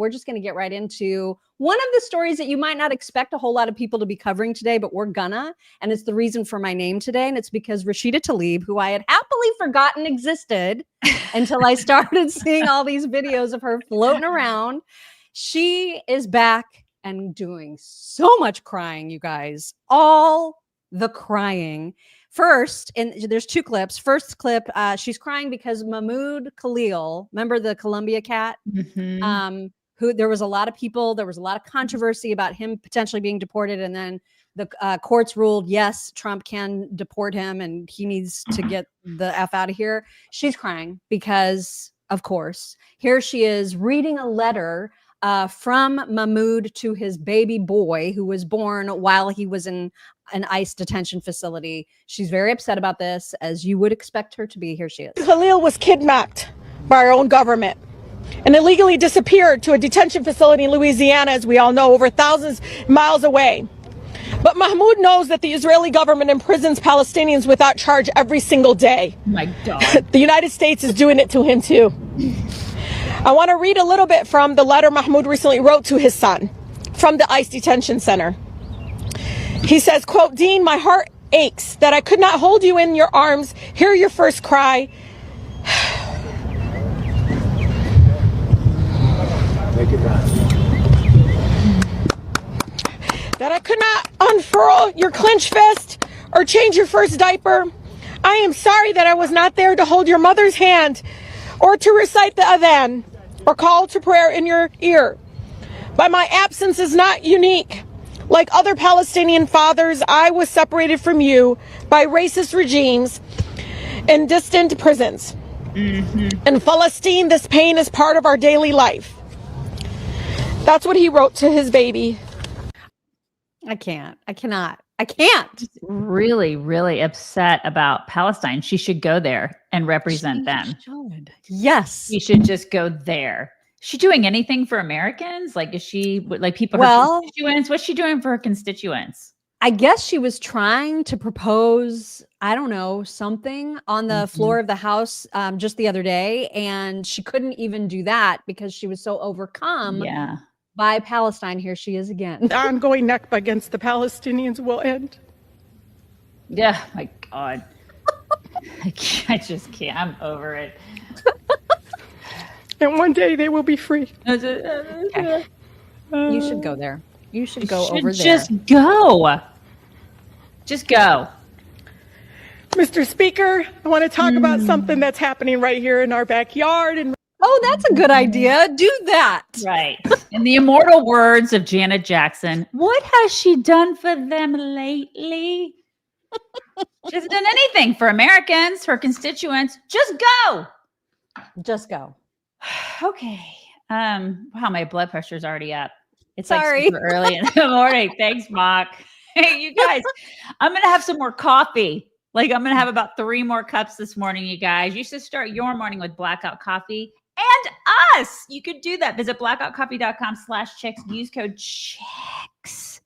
We're just going to get right into one of the stories that you might not expect a whole lot of people to be covering today, but we're gonna, and it's the reason for my name today. And it's because Rashida Tlaib, who I had happily forgotten existed until I started seeing all these videos of her floating around, she is back and doing so much crying, you guys, all the crying. First, and there's two clips. First clip, she's crying because Mahmoud Khalil, remember the Colombia cat? Mm-hmm. Who there was a lot of controversy about him potentially being deported. And then the courts ruled, yes, Trump can deport him and he needs to get the F out of here. She's crying because, of course, here she is reading a letter from Mahmoud to his baby boy who was born while he was in an ICE detention facility. She's very upset about this, as you would expect her to be. Here she is. Khalil was kidnapped by our own government and illegally disappeared to a detention facility in Louisiana, as we all know, over thousands of miles away. But Mahmoud knows that the Israeli government imprisons Palestinians without charge every single day. My God. The United States is doing it to him too. I want to read a little bit from the letter Mahmoud recently wrote to his son from the ICE detention center. He says, quote, "Dean, my heart aches that I could not hold you in your arms, hear your first cry. That I could not unfurl your clenched fist or change your first diaper. I am sorry that I was not there to hold your mother's hand or to recite the adhan or call to prayer in your ear. But my absence is not unique. Like other Palestinian fathers, I was separated from you by racist regimes in distant prisons. Mm-hmm. In Palestine, this pain is part of our daily life." That's what he wrote to his baby. I can't. Really, really upset about Palestine. She should go there and represent them. Yes. She should just go there. Is she doing anything for Americans? Like, is she like people, her constituents? What's she doing for her constituents? I guess she was trying to propose, I don't know, something on the floor of the House just the other day. And she couldn't even do that because she was so overcome by Palestine. Here she is again. The ongoing nakba against the Palestinians will end. Yeah, my God. I just can't. I'm over it. And one day they will be free. Okay. You should go there. You should go over there. Just go. Just go. Mr. Speaker, I want to talk about something that's happening right here in our backyard. And oh, that's a good idea. Do that. Right. In the immortal words of Janet Jackson, what has she done for them lately? She hasn't done anything for Americans, her constituents. Just go. Just go. Okay. Wow, my blood pressure's already up. It's Sorry. like super early in the morning. Thanks, Mock. Hey, you guys, I'm going to have some more coffee. Like, I'm going to have about 3 more cups this morning, you guys. You should start your morning with Blackout Coffee and us. You could do that. Visit blackoutcoffee.com/chicks. Use code CHICKS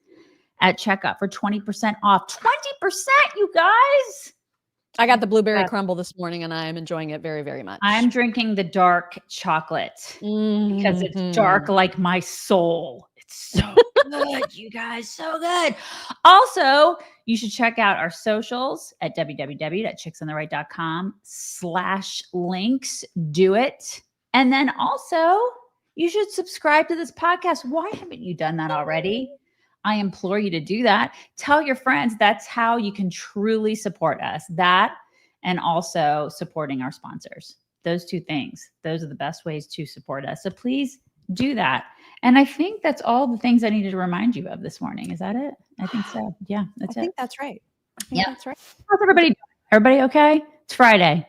at checkout for 20% off. 20%, you guys. I got the blueberry crumble this morning and I am enjoying it very, very much. I'm drinking the dark chocolate because it's dark like my soul. It's so good, you guys. So good. Also, you should check out our socials at www.chicksontheright.com/links. Do it. And then also, you should subscribe to this podcast. Why haven't you done that already? I implore you to do that. Tell your friends. That's how you can truly support us. That and also supporting our sponsors. Those 2 things. Those are the best ways to support us. So please do that. And I think that's all the things I needed to remind you of this morning. Is that it? I think so. Yeah, that's it. I think that's right. That's right. How's everybody doing? Everybody okay? It's Friday.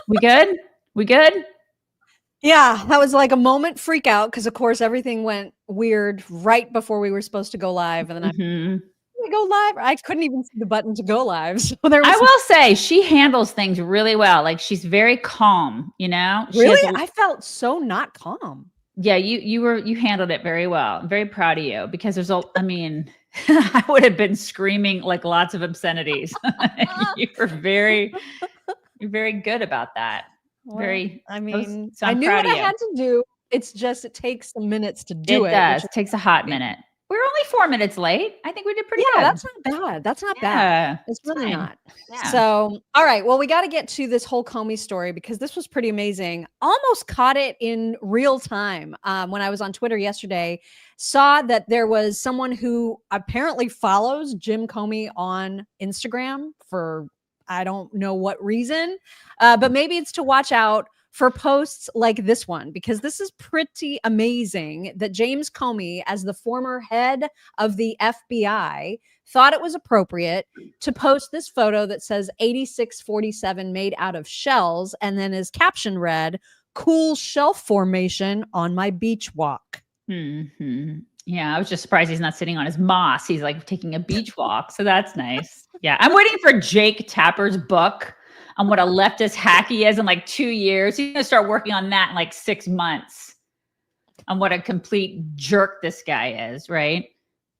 We good? We good? Yeah, that was like a moment freak out because, of course, everything went weird right before we were supposed to go live. And then we go live. I couldn't even see the button to go live. So I will say she handles things really well. Like, she's very calm, you know? Really? I felt so not calm. Yeah, you handled it very well. I'm very proud of you because I would have been screaming like lots of obscenities. You're very good about that. Well, I knew what I had to do. It's just, it takes some minutes to do it. It does. It takes a hot minute. We're only 4 minutes late. I think we did pretty good. That's not bad. That's not bad. It's really fine. not. Yeah. So, all right. Well, we got to get to this whole Comey story because this was pretty amazing. Almost caught it in real time when I was on Twitter yesterday. Saw that there was someone who apparently follows Jim Comey on Instagram for I don't know what reason, but maybe it's to watch out for posts like this one, because this is pretty amazing that James Comey, as the former head of the FBI, thought it was appropriate to post this photo that says 8647 made out of shells. And then his caption read, "Cool shelf formation on my beach walk." Mm-hmm. Yeah, I was just surprised he's not sitting on his moss. He's like taking a beach walk. So that's nice. Yeah, I'm waiting for Jake Tapper's book on what a leftist hack he is in like 2 years. He's going to start working on that in like 6 months on what a complete jerk this guy is, right?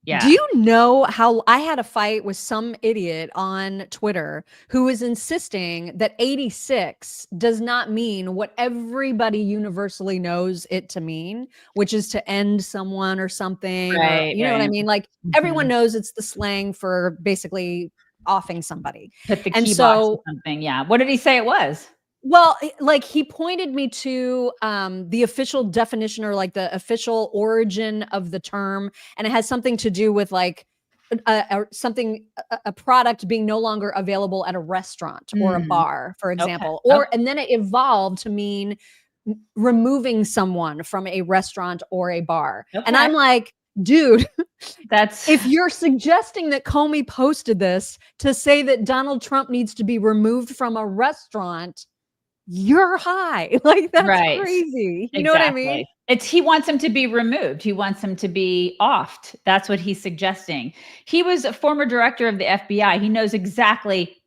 Yeah. Do you know how I had a fight with some idiot on Twitter who was insisting that 86 does not mean what everybody universally knows it to mean, which is to end someone or something. Right, or, you know what I mean? Like everyone Mhm. knows it's the slang for basically offing somebody. Put the And key so- box or something. Yeah. What did he say it was? Well, like he pointed me to the official definition or like the official origin of the term. And it has something to do with like a product being no longer available at a restaurant or a bar, for example. Okay. And then it evolved to mean removing someone from a restaurant or a bar. Okay. And I'm like, dude, That's if you're suggesting that Comey posted this to say that Donald Trump needs to be removed from a restaurant, you're high. Like that's right. crazy. You know what I mean? He wants him to be removed. He wants him to be offed. That's what he's suggesting. He was a former director of the FBI. He knows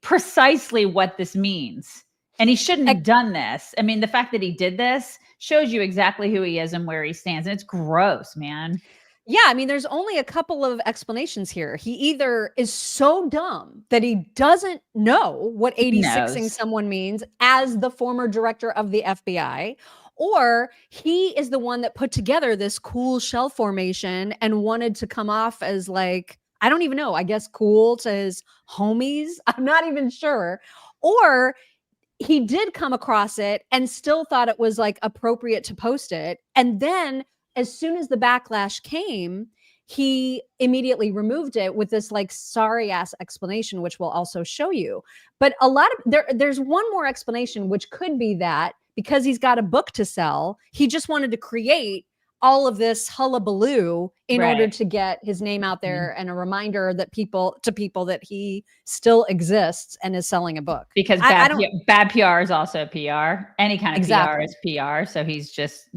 precisely what this means. And he shouldn't have done this. I mean, the fact that he did this shows you exactly who he is and where he stands. And it's gross, man. Yeah, I mean, there's only a couple of explanations here. He either is so dumb that he doesn't know what 86ing someone means as the former director of the FBI, or he is the one that put together this cool shell formation and wanted to come off as like, I don't even know, I guess cool to his homies. I'm not even sure. Or he did come across it and still thought it was like appropriate to post it. And then as soon as the backlash came, he immediately removed it with this like sorry ass explanation, which we'll also show you. But there's one more explanation, which could be that because he's got a book to sell, he just wanted to create all of this hullabaloo in order to get his name out there and a reminder that people that he still exists and is selling a book. Because bad PR is also PR. Any kind of PR is PR. So he's just,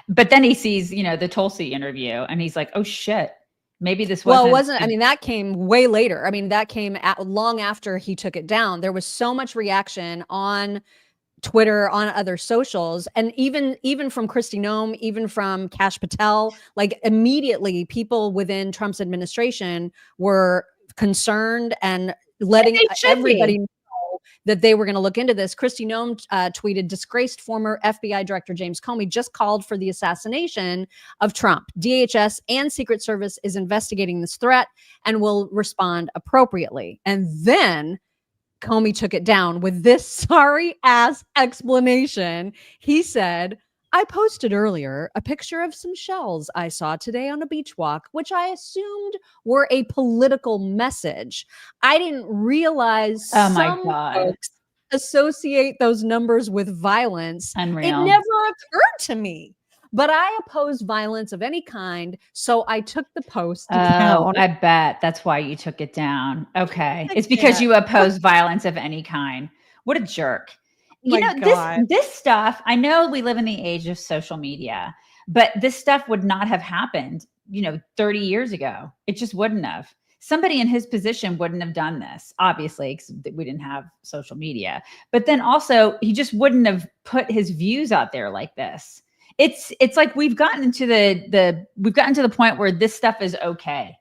But then he sees, the Tulsi interview and he's like, oh shit, maybe this wasn't. Well, it wasn't. I mean, that came way later. I mean, that came long after he took it down. There was so much reaction on Twitter, on other socials, and even from Kristi Noem, even from Kash Patel, like immediately people within Trump's administration were concerned and letting everybody know that they were going to look into this. Kristi Noem tweeted, disgraced former FBI Director James Comey just called for the assassination of Trump. DHS and Secret Service is investigating this threat and will respond appropriately. And then Comey took it down with this sorry ass explanation. He said, I posted earlier a picture of some shells I saw today on a beach walk, which I assumed were a political message. I didn't realize some folks associate those numbers with violence. Unreal. It never occurred to me. But I oppose violence of any kind, so I took the post down. I bet that's why you took it down. Okay. It's because you oppose violence of any kind. What a jerk. This stuff, I know we live in the age of social media, but this stuff would not have happened, 30 years ago. It just wouldn't have. Somebody in his position wouldn't have done this, obviously, because we didn't have social media. But then also, he just wouldn't have put his views out there like this. It's like we've gotten to the point where this stuff is okay.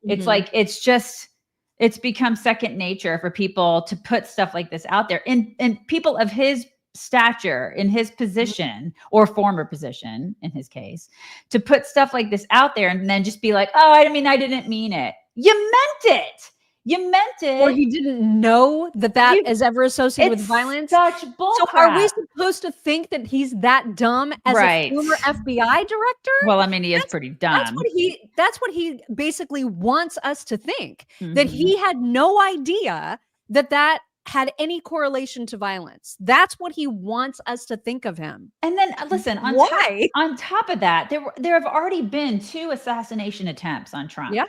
It's like it's become second nature for people to put stuff like this out there. And people of his stature, in his position, or former position in his case, to put stuff like this out there and then just be like, oh, I didn't mean it. You meant it. You meant it. Or you didn't know that is ever associated with violence. Such bullcrap. So are we supposed to think that he's that dumb as a former FBI director? Well, I mean, he is pretty dumb. That's what he basically wants us to think, that he had no idea that had any correlation to violence. That's what he wants us to think of him. And then listen, on top of that, there have already been 2 assassination attempts on Trump. Yeah.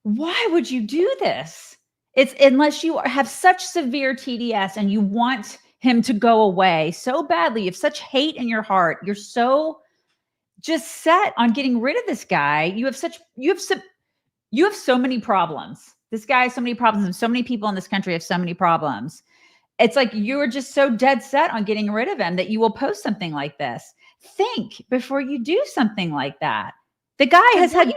Why would you do this? It's unless you have such severe TDS and you want him to go away so badly. You have such hate in your heart. You're so just set on getting rid of this guy. You have so many problems. This guy has so many problems, and so many people in this country have so many problems. It's like you're just so dead set on getting rid of him that you will post something like this. Think before you do something like that. The guy has had.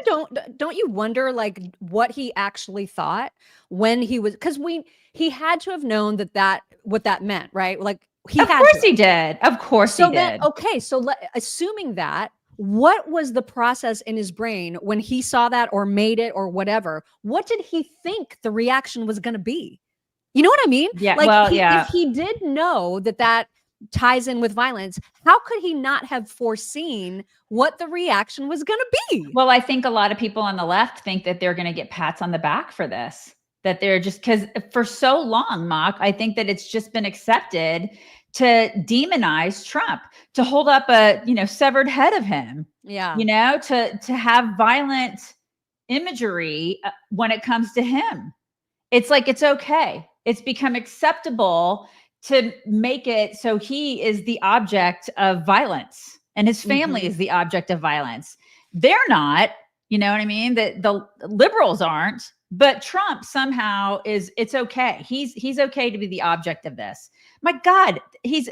Don't you wonder like what he actually thought when he was, because he had to have known what that meant, right? Like of course he did. Of course he did. Okay, so assuming that, what was the process in his brain when he saw that or made it or whatever? What did he think the reaction was going to be? You know what I mean? Yeah. Like if he did know that ties in with violence, how could he not have foreseen what the reaction was going to be? Well, I think a lot of people on the left think that they're going to get pats on the back for this, that they're just, because for so long, Mock, I think that it's just been accepted to demonize Trump, to hold up a, severed head of him, to have violent imagery when it comes to him. It's like, it's okay. It's become acceptable to make it so he is the object of violence and his family is the object of violence. They're not, you know what I mean? That the liberals aren't, but Trump somehow it's okay. He's okay to be the object of this. My God, he's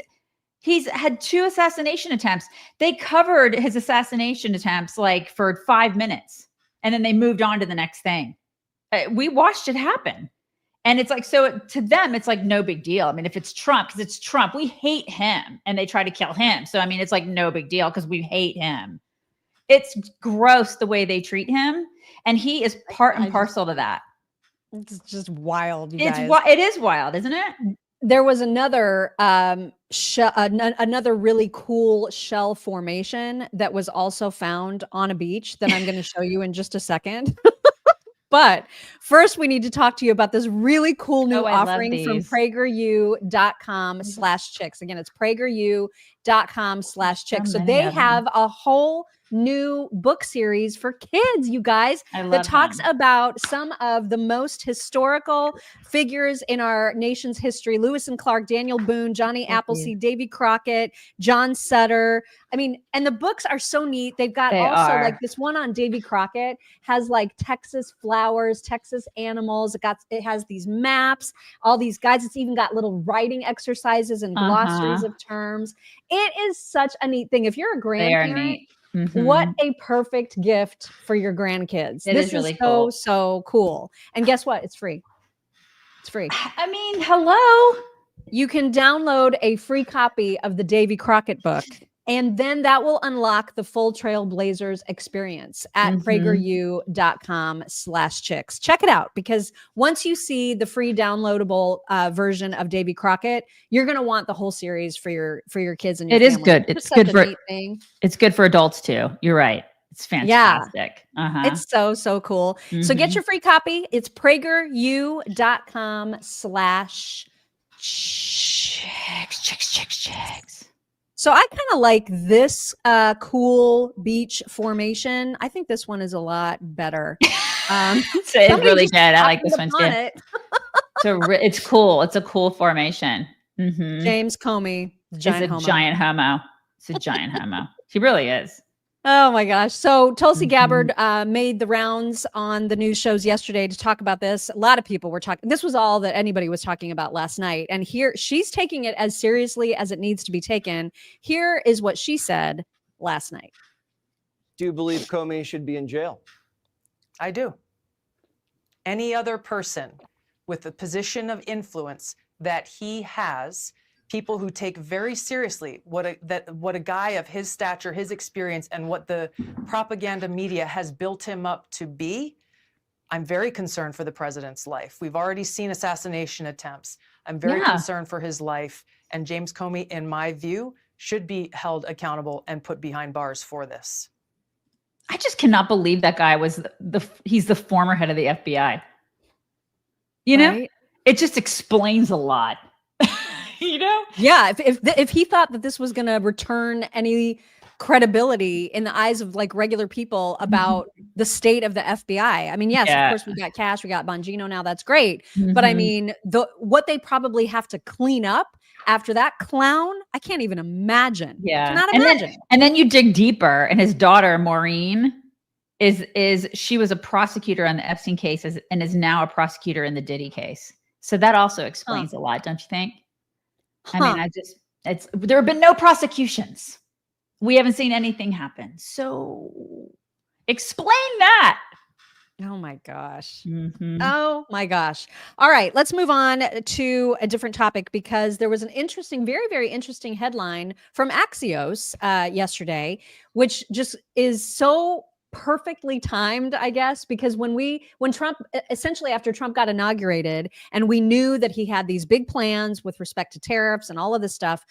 had 2 assassination attempts. They covered his assassination attempts like for 5 minutes and then they moved on to the next thing. We watched it happen. And it's like, so to them, it's like no big deal. I mean, if it's Trump, because it's Trump, we hate him and they try to kill him. So, I mean, it's like no big deal because we hate him. It's gross the way they treat him. And he is part and parcel to that. It's just wild. It is wild, isn't it? There was another another really cool shell formation that was also found on a beach that I'm going to show you in just a second. But first, we need to talk to you about this really cool new offering from PragerU.com/chicks. Again, it's PragerU.com/chicks. So they have a whole new book series for kids, you guys, that talks about some of the most historical figures in our nation's history. Lewis and Clark, Daniel Boone, Johnny Appleseed, Davy Crockett, John Sutter. I mean, and the books are so neat. They've got like this one on Davy Crockett has like Texas flowers, Texas animals. It has these maps, all these guides. It's even got little writing exercises and glossaries of terms. It is such a neat thing. If you're a grandparent, what a perfect gift for your grandkids. This is really cool. So cool. And guess what? It's free. It's free. I mean, hello. You can download a free copy of the Davy Crockett book, and then that will unlock the full Trailblazers experience at PragerU.com/chicks. Check it out, because once you see the free downloadable version of Davy Crockett, you're going to want the whole series for your kids and your family. It is good. It's good for it's good for adults too. You're right. It's fantastic. Yeah. It's so cool. So get your free copy. It's PragerU.com/chicks. So I kind of like this cool beach formation. I think this one is a lot better. It's really good. I like this one too. It's cool. It's a cool formation. James Comey, giant homo. It's a giant homo. He really is. Oh my gosh. So Tulsi Gabbard made the rounds on the news shows yesterday to talk about this. A lot of people were talking. This was all that anybody was talking about last night. And here she's taking it as seriously as it needs to be taken. Here is what she said last night. Do you believe Comey should be in jail? I do. Any other person with the position of influence that he has people who take very seriously what a guy of his stature, his experience, and what the propaganda media has built him up to be. I'm very concerned for the president's life. We've already seen assassination attempts. I'm very concerned for his life. And James Comey, in my view, should be held accountable and put behind bars for this. I just cannot believe that guy was he's the former head of the FBI. You know, Right? it just explains a lot. You know? Yeah. If he thought that this was going to return any credibility in the eyes of like regular people about the state of the FBI. I mean, yes, of course we got Cash, we got Bongino now. That's great. But I mean, what they probably have to clean up after that clown, I can't even imagine. Yeah. Cannot imagine. And then you dig deeper, and his daughter, Maureen, she was a prosecutor on the Epstein case and is now a prosecutor in the Diddy case. So that also explains a lot, don't you think? I mean, there have been no prosecutions. We haven't seen anything happen. So explain that. Oh my gosh. Oh my gosh. All right, let's move on to a different topic, because there was an interesting, very, very interesting headline from Axios yesterday, which just is so perfectly timed, I guess, because when Trump, essentially after Trump got inaugurated and we knew that he had these big plans with respect to tariffs and all of this stuff,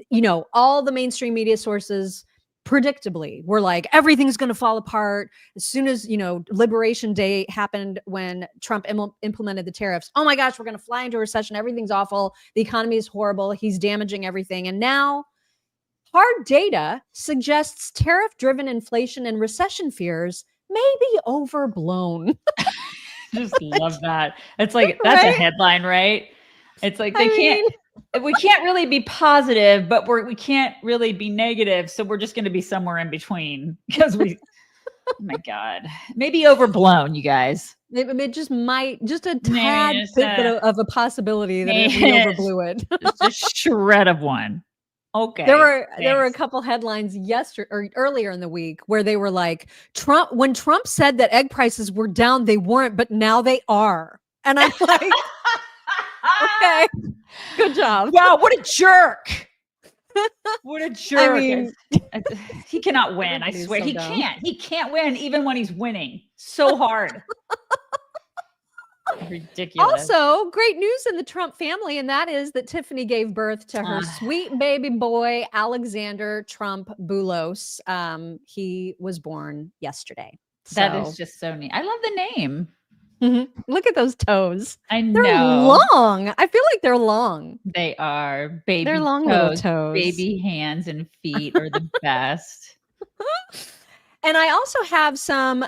you know, all the mainstream media sources predictably were like, everything's going to fall apart as soon as, you know, Liberation Day happened when Trump implemented the tariffs. Oh my gosh, we're going to fly into a recession. Everything's awful. The economy is horrible. He's damaging everything. And now hard data suggests tariff-driven inflation and recession fears may be overblown. Just love that. It's like, that's a headline, right? It's like we can't really be positive, but we can't really be negative. So we're just going to be somewhere in between, because oh my God, maybe overblown, you guys. It just a tad bit of a possibility that we overblew it. Just a shred of one. Okay. There were a couple headlines yesterday or earlier in the week where they were like, when Trump said that egg prices were down, they weren't, but now they are. And I'm like, okay, good job. Wow, what a jerk. What a jerk. I mean, he cannot win. I swear he can't. He can't win even when he's winning so hard. Ridiculous. Also, great news in the Trump family, and that is that Tiffany gave birth to her sweet baby boy, Alexander Trump Boulos. He was born yesterday. That is just so neat. I love the name. Look at those toes. I know. They're long. I feel like they're long. They are. Baby They're long little toes. Baby hands and feet are the best. And I also have some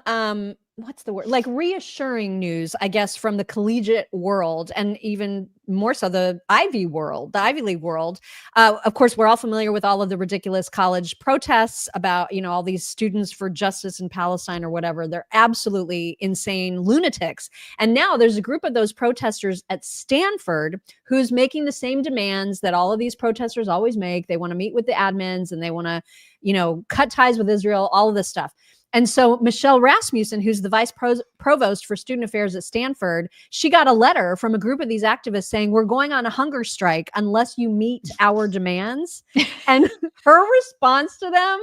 what's the word? Like reassuring news, I guess, from the collegiate world, and even more so the Ivy League world. Of course, we're all familiar with all of the ridiculous college protests about, you know, all these students for justice in Palestine or whatever. They're absolutely insane lunatics. And now there's a group of those protesters at Stanford who's making the same demands that all of these protesters always make. They want to meet with the admins and they want to, you know, cut ties with Israel, all of this stuff. And so Michelle Rasmussen, who's the vice provost for student affairs at Stanford, she got a letter from a group of these activists saying, we're going on a hunger strike unless you meet our demands. And her response to them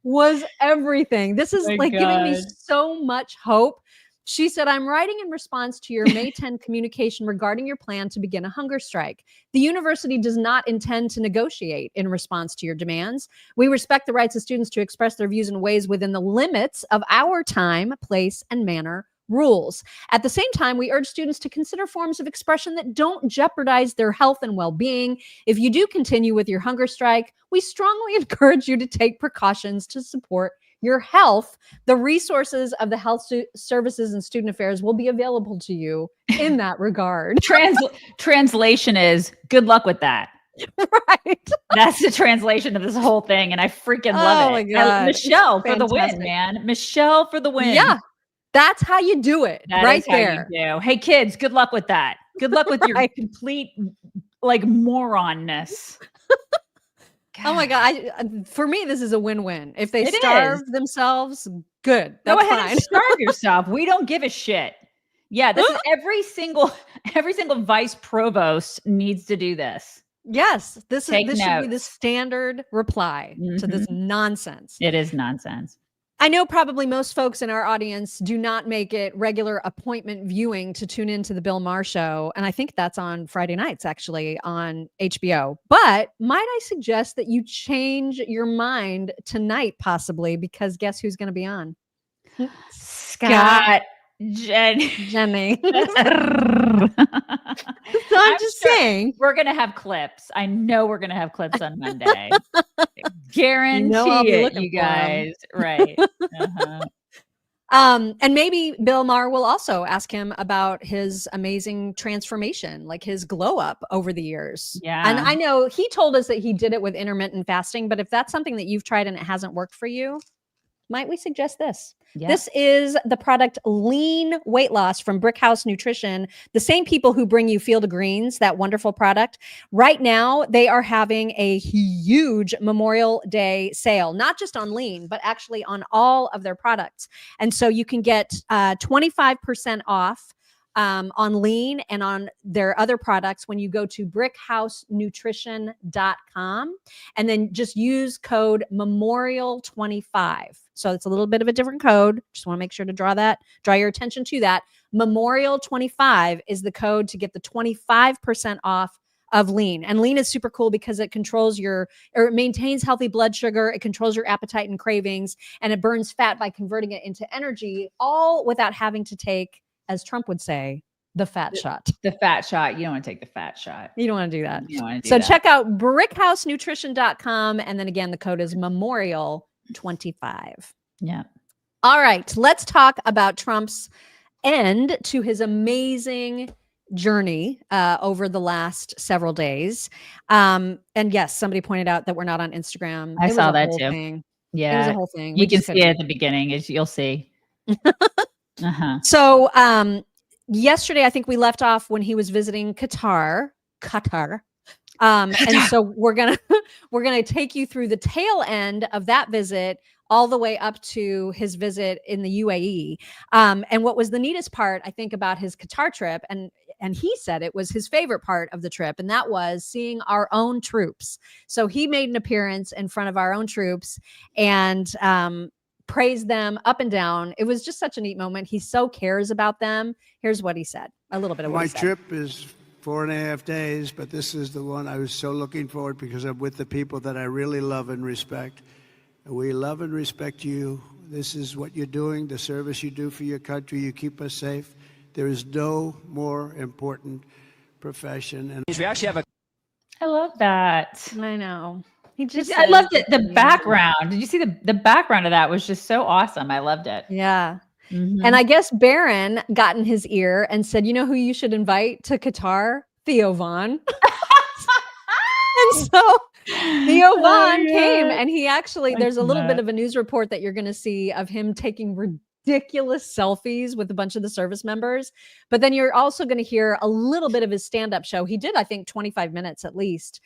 was everything. This is giving me so much hope. She said, I'm writing in response to your May 10 communication regarding your plan to begin a hunger strike. The university does not intend to negotiate in response to your demands. We respect the rights of students to express their views in ways within the limits of our time, place, and manner rules. At the same time, we urge students to consider forms of expression that don't jeopardize their health and well-being. If you do continue with your hunger strike, we strongly encourage you to take precautions to support your health. The resources of the health services and student affairs will be available to you in that regard. Translation is good luck with that. Right. That's the translation of this whole thing. And I freaking love it. My God. Michelle for the win, man. Michelle for the win. Yeah. That's how you do it. That right is how there. you do. Hey kids, good luck with that. Good luck with your complete moronness. Oh my God. For me, this is a win-win. If they starve themselves, good. That's Go ahead fine. and starve yourself. We don't give a shit. Yeah, this is every single vice provost needs to do this. Yes, this should be the notes. standard reply to this nonsense. It is nonsense. I know probably most folks in our audience do not make it regular appointment viewing to tune into the Bill Maher show. And I think that's on Friday nights, actually, on HBO. But might I suggest that you change your mind tonight, possibly, because guess who's going to be on? Scott Jennings. So I'm just sure saying. We're going to have clips. I know we're going to have clips on Monday. Guarantee I'll be it, looking you for 'em. guys. Right. Uh-huh. And maybe Bill Maher will also ask him about his amazing transformation, like his glow up over the years. Yeah. And I know he told us that he did it with intermittent fasting, but if that's something that you've tried and it hasn't worked for you, might we suggest this? Yeah. This is the product Lean Weight Loss from Brickhouse Nutrition. The same people who bring you Field of Greens, that wonderful product. Right now, they are having a huge Memorial Day sale, not just on Lean, but actually on all of their products. And so you can get 25% off on Lean and on their other products when you go to brickhousenutrition.com and then just use code Memorial25. So it's a little bit of a different code. Just want to make sure to draw your attention to that. Memorial25 is the code to get the 25% off of Lean. And Lean is super cool because it it maintains healthy blood sugar. It controls your appetite and cravings, and it burns fat by converting it into energy, all without having to take, as Trump would say, the fat shot. The fat shot. You don't want to take the fat shot. You don't want to do that. You don't want to do So that. check out brickhousenutrition.com. And then again, the code is Memorial25. Yeah. All right. Let's talk about Trump's end to his amazing journey over the last several days. And yes, somebody pointed out that we're not on Instagram. I saw that too. Thing. Yeah. It was a whole thing. You can see it at the beginning. You'll see. Uh-huh. So yesterday, I think we left off when he was visiting Qatar. And so we're gonna take you through the tail end of that visit, all the way up to his visit in the UAE. And what was the neatest part, I think, about his Qatar trip, and he said it was his favorite part of the trip, and that was seeing our own troops. So he made an appearance in front of our own troops and praised them up and down. It was just such a neat moment. He so cares about them. Here's what he said. A little bit of what he said. My trip is 4.5 days, but this is the one I was so looking forward because I'm with the people that I really love and respect. We love and respect you. This is what you're doing, the service you do for your country. You keep us safe. There is no more important profession. And we actually have I love that. I know. I loved it. The background. Did you see the background of that was just so awesome. I loved it. Yeah. Mhm. And I guess Barron got in his ear and said, you know who you should invite to Qatar? Theo Vaughn. And so Theo Vaughn came, and he actually, there's a little bit of a news report that you're going to see of him taking ridiculous selfies with a bunch of the service members. But then you're also going to hear a little bit of his stand-up show. He did, I think, 25 minutes at least.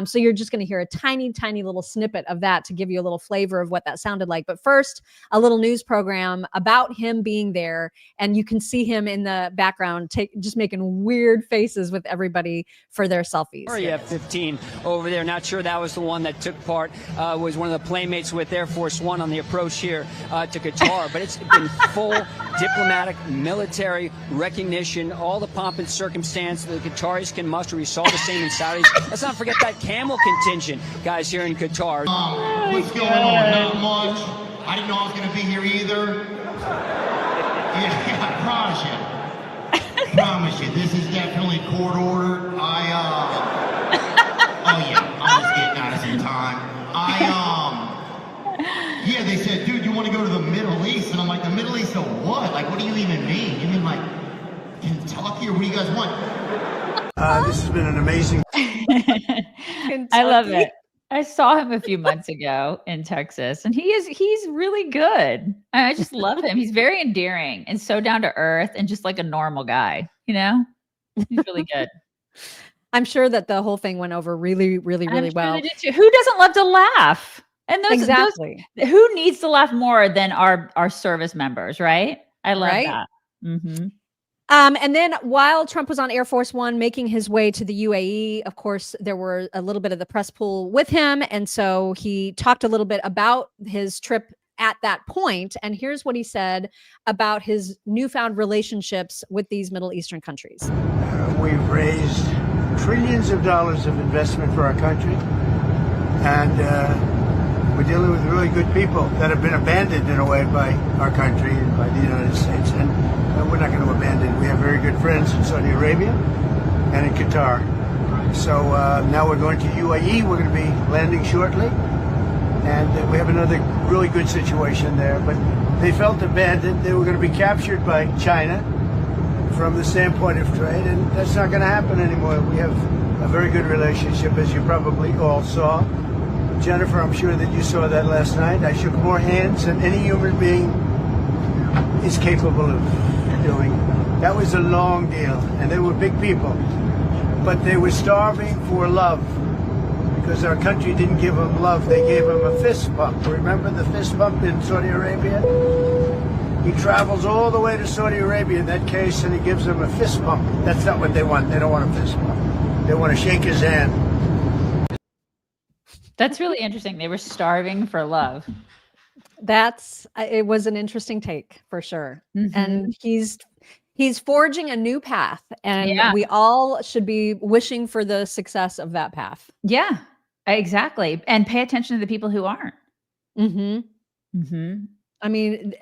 So you're just going to hear a tiny, tiny little snippet of that to give you a little flavor of what that sounded like. But first, a little news program about him being there. And you can see him in the background just making weird faces with everybody for their selfies. Area 15 over there. Not sure that was the one that took part. Was one of the playmates with Air Force One on the approach here to Qatar. But it's been full diplomatic, military recognition, all the pomp and circumstance that the Qataris can muster. We saw the same in Saudis. Let's not forget that camel contingent, guys, here in Qatar. What's going on? Not much. I didn't know I was going to be here either. Yeah, I promise you, this is definitely court ordered. Oh yeah, I'm just getting out of some time. Yeah, they said, dude, you want to go to the Middle East? And I'm like, the Middle East of what? Like, what do you even mean? You mean like Kentucky, or what do you guys want? this has been an amazing. I love it. I saw him a few months ago in Texas, and he's really good. I just love him. He's very endearing and so down to earth and just like a normal guy, you know? He's really good. I'm sure that the whole thing went over really, really, really well. They did too. Who doesn't love to laugh? And Exactly. Who needs to laugh more than our service members, right? I love that. Mm-hmm. And then while Trump was on Air Force One making his way to the UAE, of course, there were a little bit of the press pool with him. And so he talked a little bit about his trip at that point. And here's what he said about his newfound relationships with these Middle Eastern countries. We've raised trillions of dollars of investment for our country. And we're dealing with really good people that have been abandoned in a way by our country and by the United States. And we're not going to abandon. We have very good friends in Saudi Arabia and in Qatar. So now we're going to UAE. We're going to be landing shortly. And we have another really good situation there. But they felt abandoned. They were going to be captured by China from the standpoint of trade. And that's not going to happen anymore. We have a very good relationship, as you probably all saw. Jennifer, I'm sure that you saw that last night. I shook more hands than any human being is capable of doing. That was a long deal, and they were big people. But they were starving for love because our country didn't give them love. They gave them a fist bump. Remember the fist bump in Saudi Arabia? He travels all the way to Saudi Arabia in that case, and he gives them a fist bump. That's not what they want. They don't want a fist bump. They want to shake his hand. That's really interesting. They were starving for love. It was an interesting take for sure. And he's forging a new path, and we all should be wishing for the success of that path. Yeah, exactly. And pay attention to the people who aren't. I mean,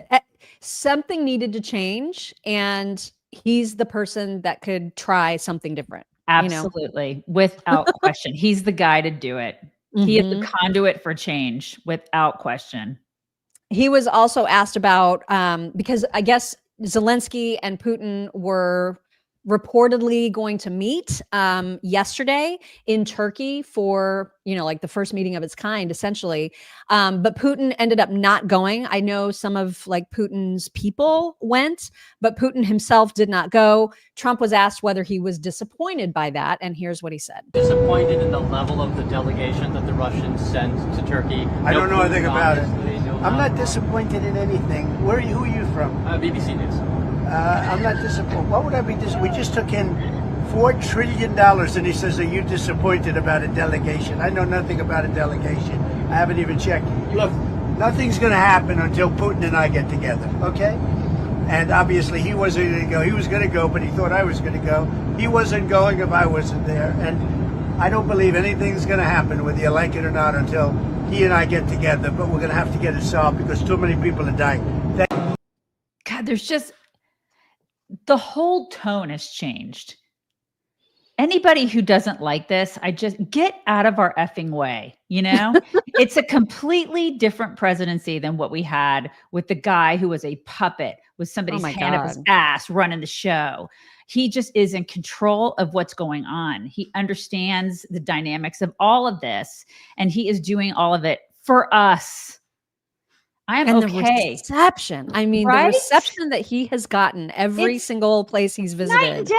something needed to change, and he's the person that could try something different. Absolutely. Without question. He's the guy to do it. He is the conduit for change, without question. He was also asked about, because I guess Zelensky and Putin were reportedly going to meet yesterday in Turkey for, like the first meeting of its kind, essentially. But Putin ended up not going. I know some of Putin's people went, but Putin himself did not go. Trump was asked whether he was disappointed by that, and here's what he said. Disappointed in the level of the delegation that the Russians sent to Turkey. I don't know anything about it. I'm not disappointed in anything. Who are you from? BBC News. I'm not disappointed. What would I be disappointed? We just took in $4 trillion, and he says, are you disappointed about a delegation? I know nothing about a delegation. I haven't even checked. Look, nothing's going to happen until Putin and I get together, okay? And obviously he wasn't going to go. He was going to go, but he thought I was going to go. He wasn't going if I wasn't there. And I don't believe anything's going to happen, whether you like it or not, until he and I get together. But we're going to have to get it solved because too many people are dying. God, there's just... the whole tone has changed. Anybody who doesn't like this, I just get out of our effing way. It's a completely different presidency than what we had with the guy who was a puppet with somebody's hand up his ass running the show. He just is in control of what's going on. He understands the dynamics of all of this, and he is doing all of it for us. I am okay. The reception. I mean, the reception that he has gotten every single place he's visited.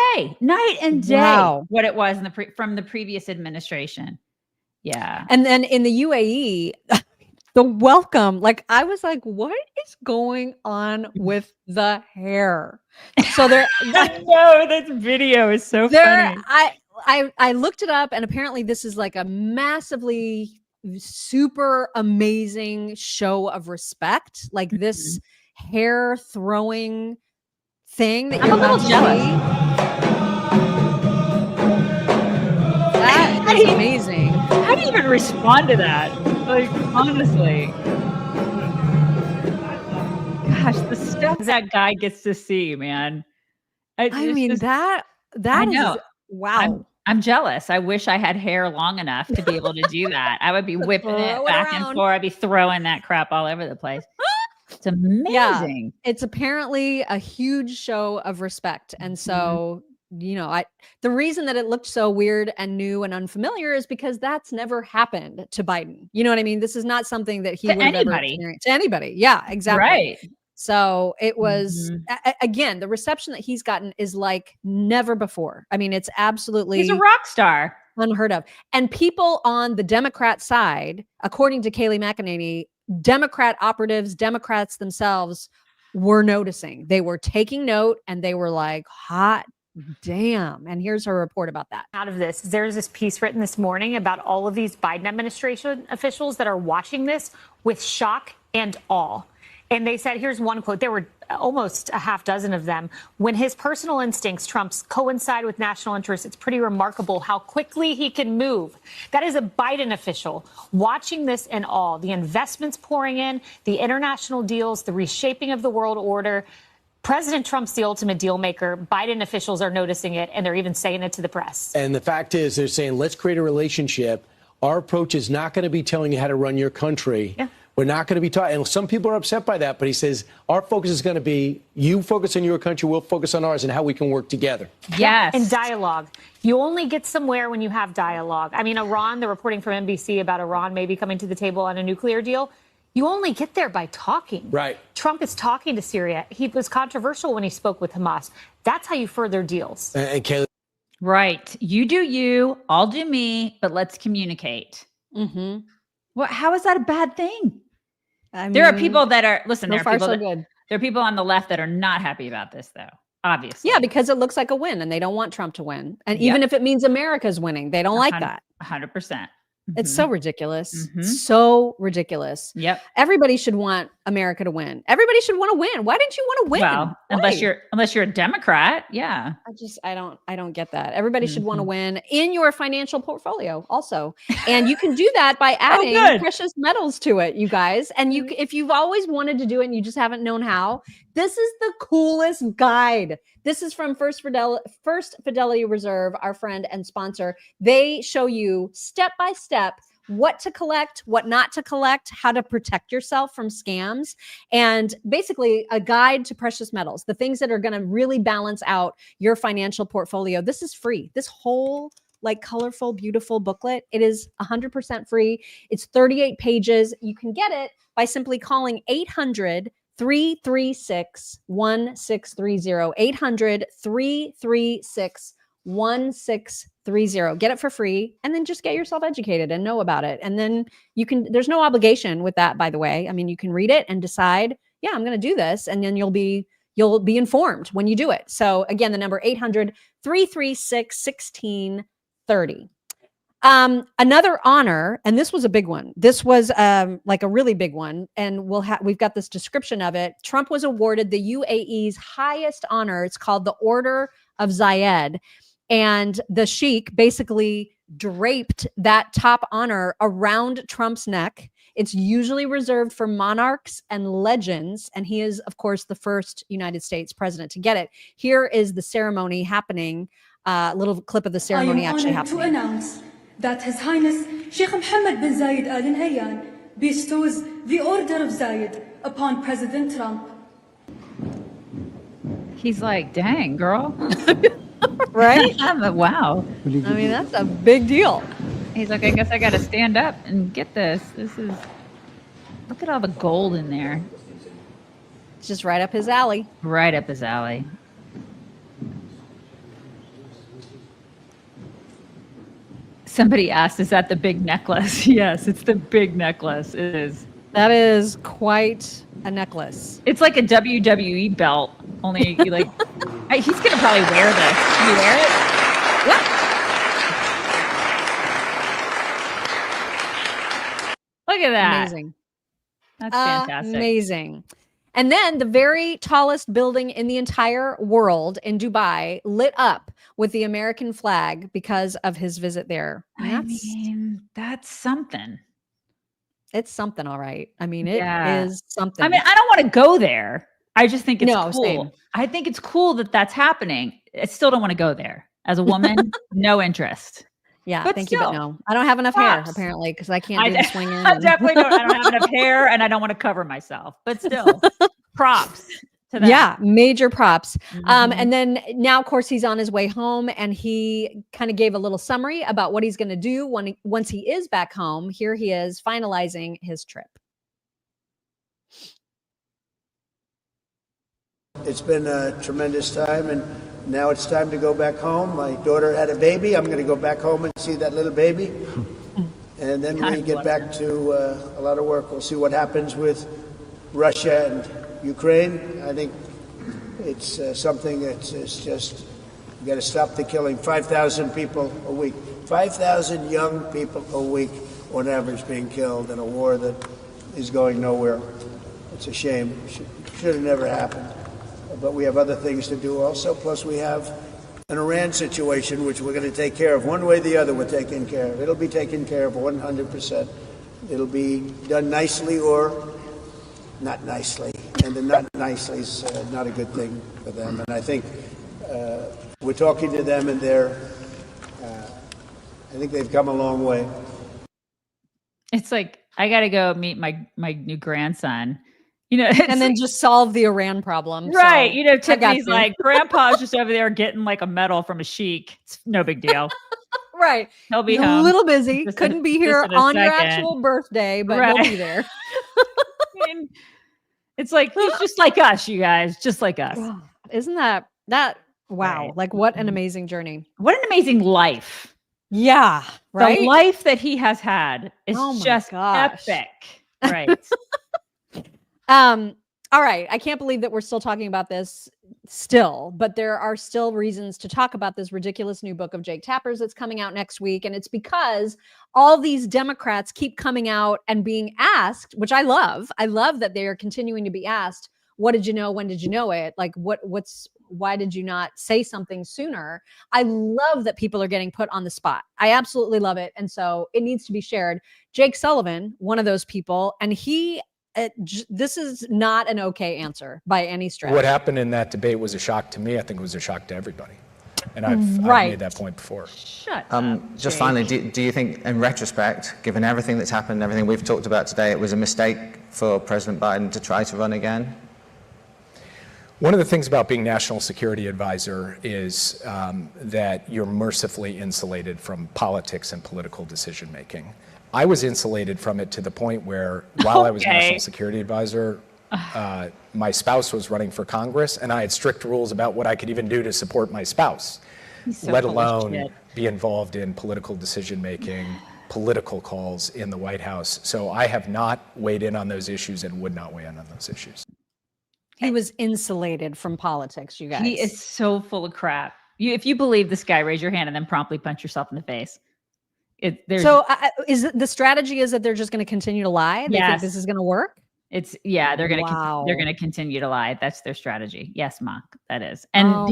Night and day. Wow. What it was from the previous administration. Yeah. And then in the UAE, the welcome, I was like, what is going on with the hair? So there, I know this video is so funny. I looked it up, and apparently this is a massively super amazing show of respect, this hair throwing thing that you're about to see. That is amazing. How do you even respond to that? Honestly. Gosh, the stuff that guy gets to see, man. That is wow. I'm jealous. I wish I had hair long enough to be able to do that. I would be whipping it back and forth. I'd be throwing that crap all over the place. It's amazing. Yeah, it's apparently a huge show of respect. And so, the reason that it looked so weird and new and unfamiliar is because that's never happened to Biden. You know what I mean? This is not something that he would have ever experienced. To anybody. Yeah, exactly. Right. So it was, again, the reception that he's gotten is like never before. I mean, it's absolutely... He's a rock star. Unheard of. And people on the Democrat side, according to Kayleigh McEnany, Democrat operatives, Democrats themselves were noticing. They were taking note and they were like, hot damn. And here's her report about that. Out of this, there's this piece written this morning about all of these Biden administration officials that are watching this with shock and awe. And they said, here's one quote. There were almost a half dozen of them. When his personal instincts, Trump's, coincide with national interests, it's pretty remarkable how quickly he can move. That is a Biden official watching this in awe. The investments pouring in, the international deals, the reshaping of the world order. President Trump's the ultimate deal maker. Biden officials are noticing it, and they're even saying it to the press. And the fact is, they're saying, let's create a relationship. Our approach is not going to be telling you how to run your country. Yeah. We're not going to be taught. And some people are upset by that. But he says, our focus is going to be you focus on your country, we'll focus on ours and how we can work together. Yes. And dialogue. You only get somewhere when you have dialogue. I mean, Iran, the reporting from NBC about Iran maybe coming to the table on a nuclear deal. You only get there by talking. Right. Trump is talking to Syria. He was controversial when he spoke with Hamas. That's how you further deals. And Kayleigh. Right. You do you, I'll do me, but let's communicate. Mm-hmm. What? How is that a bad thing? I mean, there are people that are, listen, there are people on the left that are not happy about this, though, obviously. Yeah, because it looks like a win and they don't want Trump to win. And even if it means America's winning, they don't like that. 100%. It's so ridiculous. So ridiculous. Yep. Everybody should want America to win. Everybody should want to win. Why didn't you want to win? Well, unless you're a Democrat. Yeah. I don't get that. Everybody should want to win in your financial portfolio also. And you can do that by adding precious metals to it, you guys. And if you've always wanted to do it and you just haven't known how, this is the coolest guide. This is from First Fidelity Reserve, our friend and sponsor. They show you step by step what to collect, what not to collect, how to protect yourself from scams, and basically a guide to precious metals, the things that are going to really balance out your financial portfolio. This is free. This whole colorful, beautiful booklet, it is 100% free. It's 38 pages. You can get it by simply calling 800-336-1630, 800-336-1630. Get it for free and then just get yourself educated and know about it. And then there's no obligation with that, by the way. I mean, you can read it and decide, yeah, I'm going to do this. And then you'll be informed when you do it. So again, the number 800-336-1630. Another honor, and this was a big one. This was a really big one, and we've got this description of it. Trump was awarded the UAE's highest honor. It's called the Order of Zayed, and the sheikh basically draped that top honor around Trump's neck. It's usually reserved for monarchs and legends, and he is, of course, the first United States president to get it. Here is the ceremony happening. A little clip of the ceremony actually happening. To announce that His Highness Sheikh Mohammed bin Zayed Al Nahyan bestows the Order of Zayed upon President Trump. He's like, dang, girl. Right? Wow. I mean, that's a big deal. He's like, I guess I got to stand up and get this. Look at all the gold in there. It's just right up his alley. Right up his alley. Somebody asked, is that the big necklace? Yes, it's the big necklace. It is. That is quite a necklace. It's like a WWE belt, only he's going to probably wear this. Can you wear it? What? Look at that. Amazing. That's fantastic. Amazing. And then the very tallest building in the entire world in Dubai lit up with the American flag because of his visit there. I mean, that's something. It's something, all right. I mean, it is something. I mean, I don't want to go there. I just think it's cool. Same. I think it's cool that that's happening. I still don't want to go there. As a woman, no interest. Yeah, but thank you, but no. I don't have enough hair, apparently, because I can't do the swinging. I definitely don't. I don't have enough hair, and I don't want to cover myself. But still, props to them. Yeah, major props. And then now, of course, he's on his way home, and he kind of gave a little summary about what he's going to do once he is back home. Here he is finalizing his trip. It's been a tremendous time, and now it's time to go back home. My daughter had a baby. I'm going to go back home and see that little baby. And then we get back to a lot of work. We'll see what happens with Russia and Ukraine, I think it's something that's just, you got to stop the killing. 5,000 people a week, 5,000 young people a week on average being killed in a war that is going nowhere. It's a shame. Should have never happened. But we have other things to do also. Plus we have an Iran situation, which we're going to take care of. One way or the other, we're taking care of. It'll be taken care of 100%. It'll be done nicely or not nicely. And the not nicely is not a good thing for them. And I think we're talking to them, and I think they've come a long way. It's like, I got to go meet my new grandson. And then just solve the Iran problem. Right. So, Tiffany's like, Grandpa's just over there getting like a medal from a sheik. It's no big deal. Right. He'll be a home. little busy. Couldn't be here on your actual birthday, but he'll be there. It's like, he's just like us, you guys, just like us. Isn't that wow. Right. Like, what an amazing journey. What an amazing life. Yeah. Right. The life that he has had is just epic. Right. All right. I can't believe that we're still talking about this still, but there are still reasons to talk about this ridiculous new book of Jake Tapper's that's coming out next week. And it's because all these Democrats keep coming out and being asked, which I love. I love that they are continuing to be asked, what did you know? When did you know it? Like, why did you not say something sooner? I love that people are getting put on the spot. I absolutely love it. And so it needs to be shared. Jake Sullivan, one of those people, and this is not an okay answer by any stretch. What happened in that debate was a shock to me. I think it was a shock to everybody. And I've made that point before. Shut up, just Jake. finally, do you think, in retrospect, given everything that's happened and everything we've talked about today, it was a mistake for President Biden to try to run again? One of the things about being National Security Advisor is that you're mercifully insulated from politics and political decision making. I was insulated from it to the point where, while I was National Security Advisor, my spouse was running for Congress, and I had strict rules about what I could even do to support my spouse, let alone be involved in political decision making, political calls in the White House. So I have not weighed in on those issues and would not weigh in on those issues. He was insulated from politics, you guys. He is so full of crap. If you believe this guy, raise your hand and then promptly punch yourself in the face. So is the strategy is that they're just going to continue to lie? They think this is going to work? They're going to they're going to continue to lie. That's their strategy. Yes, Mark, that is. And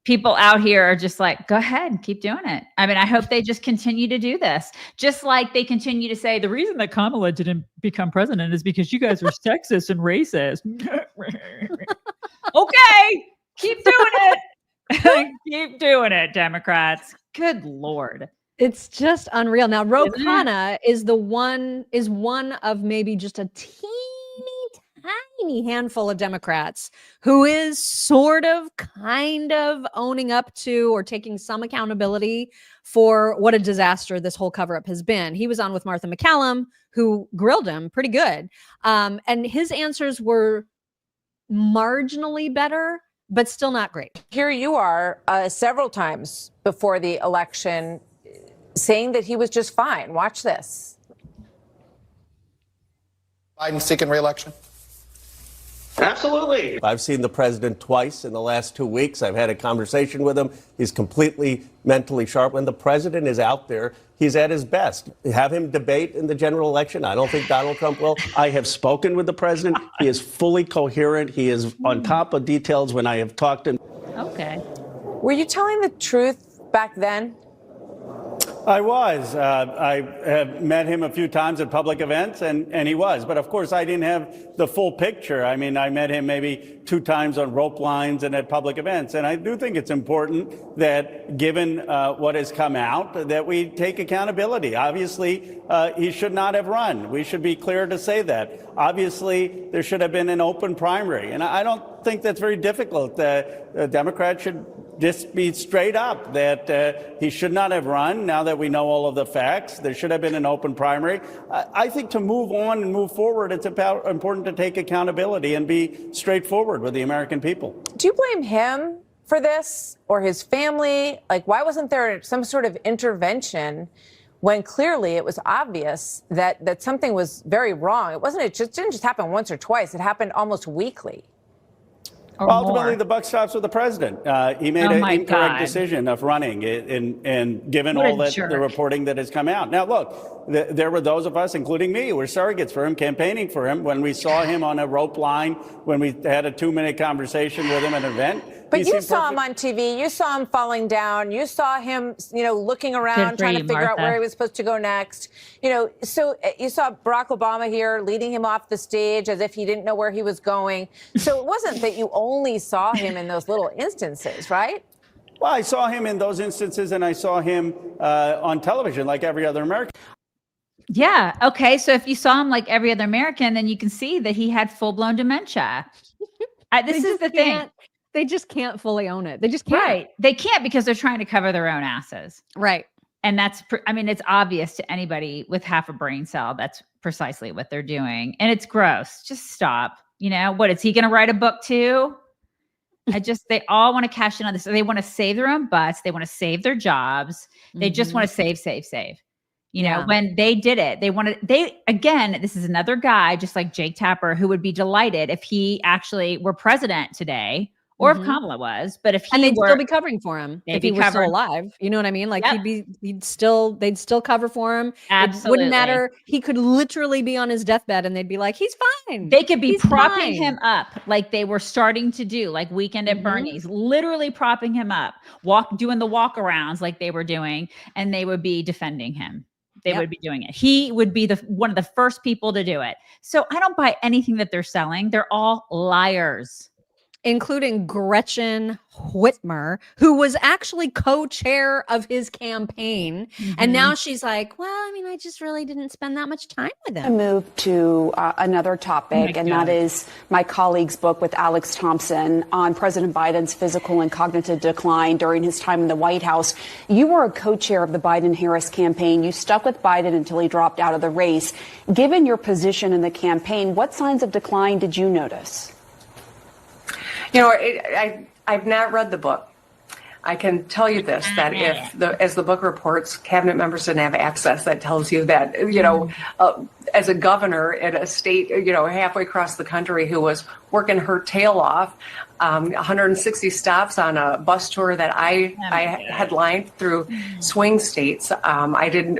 people out here are just like, go ahead, keep doing it. I mean, I hope they just continue to do this. Just like they continue to say the reason that Kamala didn't become president is because you guys are sexist and racist. Okay, keep doing it. Keep doing it, Democrats. Good Lord. It's just unreal. Now, Khanna is one of maybe just a tiny handful of Democrats who is kind of owning up to or taking some accountability for what a disaster this whole cover-up has been. He was on with Martha McCallum, who grilled him pretty good. And his answers were marginally better, but still not great. Here you are several times before the election saying that he was just fine. Watch this. Biden seeking re-election? Absolutely. I've seen the president twice in the last 2 weeks. I've had a conversation with him. He's completely mentally sharp. When the president is out there, he's at his best. Have him debate in the general election. I don't think Donald Trump will. I have spoken with the president. He is fully coherent. He is on top of details when I have talked to him. Okay. Were you telling the truth back then? I was. I have met him a few times at public events, and he was. But of course, I didn't have the full picture. I mean, I met him maybe 2 times on rope lines and at public events. And I do think it's important that, given what has come out, that we take accountability. Obviously, he should not have run. We should be clear to say that. Obviously, there should have been an open primary. And I don't think that's very difficult. Democrats should just be straight up that he should not have run. Now that we know all of the facts, there should have been an open primary. I think to move on and move forward, it's important to take accountability and be straightforward with the American people. Do you blame him for this or his family? Like, why wasn't there some sort of intervention when clearly it was obvious that something was very wrong. It didn't just happen once or twice. It happened almost weekly. Ultimately, the buck stops with the president. He made an incorrect decision of running, and given all that the reporting that has come out. Now, look, there were those of us, including me, who were surrogates for him, campaigning for him. When we saw him on a rope line, when we had a 2-minute conversation with him at an event. But you saw him on TV. You saw him falling down. You saw him, looking around, trying to figure out where he was supposed to go next. So you saw Barack Obama here leading him off the stage as if he didn't know where he was going. So it wasn't that you only saw him in those little instances, right? Well, I saw him in those instances, and I saw him on television like every other American. Yeah. Okay. So if you saw him like every other American, then you can see that he had full-blown dementia. This is the thing. They just can't fully own it. They just can't. Right. They can't because they're trying to cover their own asses. Right. And it's obvious to anybody with half a brain cell. That's precisely what they're doing. And it's gross. Just stop. What is he going to write a book too? They all want to cash in on this. They want to save their own butts. They want to save their jobs. They just want to save. When they did it, this is another guy, just like Jake Tapper, who would be delighted if he actually were president today. Or if Kamala was, but if they'd still be covering for him if he was still alive. You know what I mean? Like they'd still cover for him. Absolutely. It wouldn't matter. He could literally be on his deathbed and they'd be like, he's fine. They could be propping him up like they were starting to do, like Weekend at Bernie's, literally propping him up, doing the walkarounds like they were doing, and they would be defending him. They would be doing it. He would be one of the first people to do it. So I don't buy anything that they're selling. They're all liars. Including Gretchen Whitmer, who was actually co-chair of his campaign. And now she's like, well, I just really didn't spend that much time with him. I move to another topic, and that is my colleague's book with Alex Thompson on President Biden's physical and cognitive decline during his time in the White House. You were a co-chair of the Biden-Harris campaign. You stuck with Biden until he dropped out of the race. Given your position in the campaign, what signs of decline did you notice? I've not read the book. I can tell you this, that as the book reports, cabinet members didn't have access. That tells you that, as a governor in a state, halfway across the country who was working her tail off, 160 stops on a bus tour that I headlined through swing states. I didn't,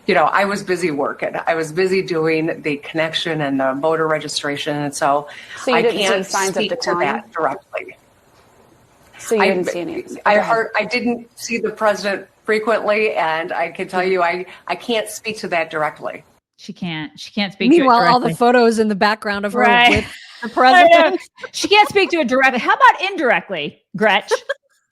I was busy working. I was busy doing the connection and the voter registration. And so you I didn't can't see signs speak of to decline? that directly. So you didn't see any? I didn't see the president frequently, and I can tell you, I can't speak to that directly. She can't speak to it Meanwhile, directly. all the photos in the background of her with the I president. know. She can't speak to it directly. How about indirectly, Gretch?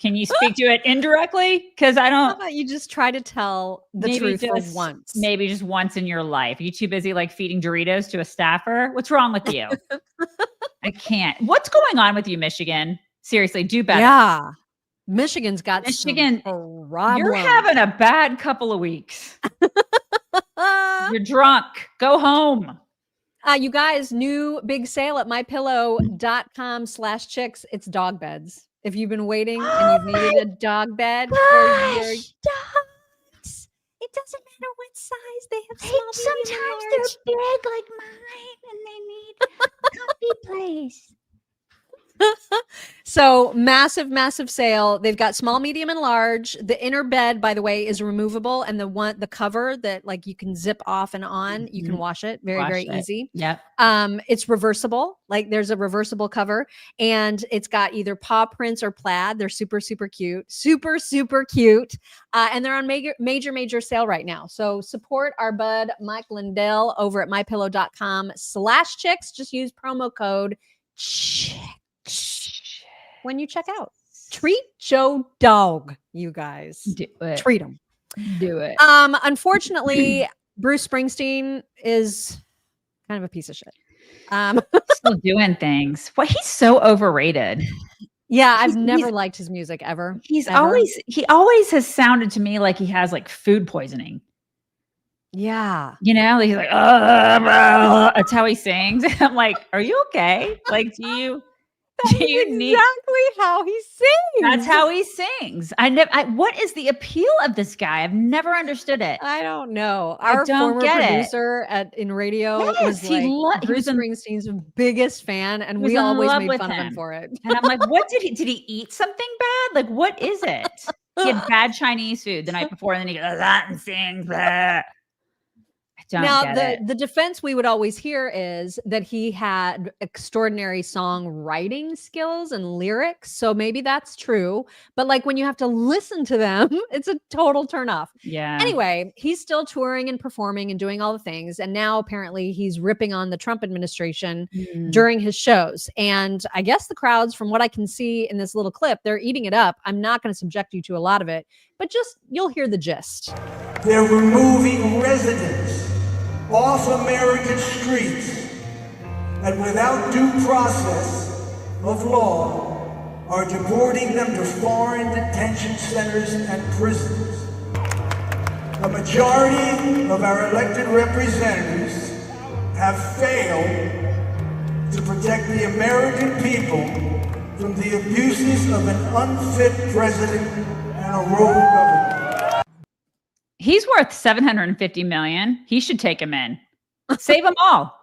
Can you speak to it indirectly? Because I don't. How about you just try to tell the truth for once? Maybe just once in your life. Are you too busy feeding Doritos to a staffer? What's wrong with you? I can't. What's going on with you, Michigan? Seriously, do better. Yeah. Michigan's got some problems. You're having a bad couple of weeks. You're drunk. Go home. You guys, new big sale at mypillow.com/chicks. It's dog beds. If you've been waiting and you've needed a dog bed for your dogs, it doesn't matter what size they have. Small, Sometimes they're big like mine and they need a comfy place. So massive sale. They've got small, medium, and large. The inner bed, by the way, is removable, and the cover that you can zip off and on, you can wash it very easy. Yep. It's reversible. There's a reversible cover, and it's got either paw prints or plaid. They're super cute, super cute, and they're on major sale right now. So support our bud Mike Lindell over at mypillow.com/chicks. Just use promo code CHICKS when you check out. Treat your dog, you guys. Do it. Treat him. Do it. Unfortunately, Bruce Springsteen is kind of a piece of shit. Still doing things. Well, he's so overrated. Yeah, I've never liked his music ever. He always has sounded to me like he has food poisoning. Yeah. He's like, that's how he sings. I'm like, are you okay? Exactly how he sings. That's how he sings. What is the appeal of this guy? I've never understood it. I don't know. I Our don't former get it. producer in radio was Yes, he like he Bruce was in- Springsteen's biggest fan, and was we in always love made with fun of him him. for it. And I'm like, what did he eat something bad? Like, what is it? He had bad Chinese food the night before, and then he goes that and sings that. The defense we would always hear is that he had extraordinary songwriting skills and lyrics. So maybe that's true. But like when you have to listen to them, it's a total turnoff. Yeah. Anyway, he's still touring and performing and doing all the things. And now apparently he's ripping on the Trump administration during his shows. And I guess the crowds, from what I can see in this little clip, they're eating it up. I'm not going to subject you to a lot of it, but just you'll hear the gist. They're removing residents off American streets and without due process of law are deporting them to foreign detention centers and prisons. A majority of our elected representatives have failed to protect the American people from the abuses of an unfit president and a rogue government. He's worth $750 million. He should take him in. Save them all.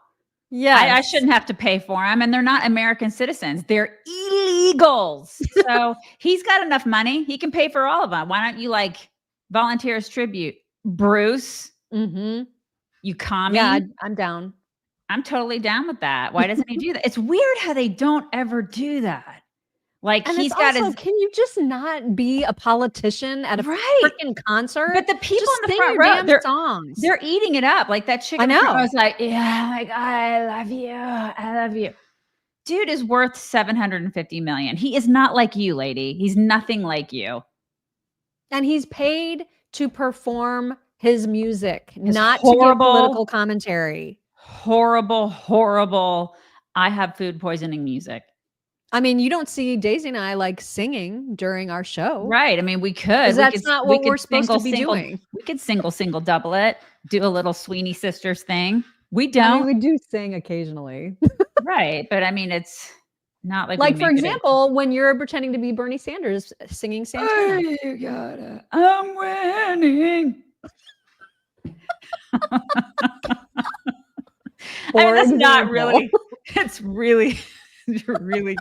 Yeah, I shouldn't have to pay for them, and they're not American citizens. They're illegals. So he's got enough money. He can pay for all of them. Why don't you like volunteer as tribute, Bruce? Mm-hmm. You commie. Yeah, I'm down. I'm totally down with that. Why doesn't he do that? It's weird how they don't ever do that. Like And he's it's got also, his. can you just not be a politician at a freaking concert? But the people Just in the sing front your row, damn songs. they're eating it up. Like that chick. I in the front know. row was like, yeah, like I love you, I love you. Dude is worth $750 million. He is not like you, lady. He's nothing like you. And he's paid to perform his music, His not to horrible- give political commentary. Horrible. I have food poisoning music. I mean, you don't see Daisy and I like singing during our show. Right. I mean, we could. 'Cause We that's could- not we what could we're supposed to be doing. We could single, double it, do a little Sweeney Sisters thing. We I don't. mean, we do sing occasionally. Right. But I mean, it's not like Like, we for make it a- example, when you're pretending to be Bernie Sanders singing Santana. You gotta, I'm winning. I mean, that's not really, it's really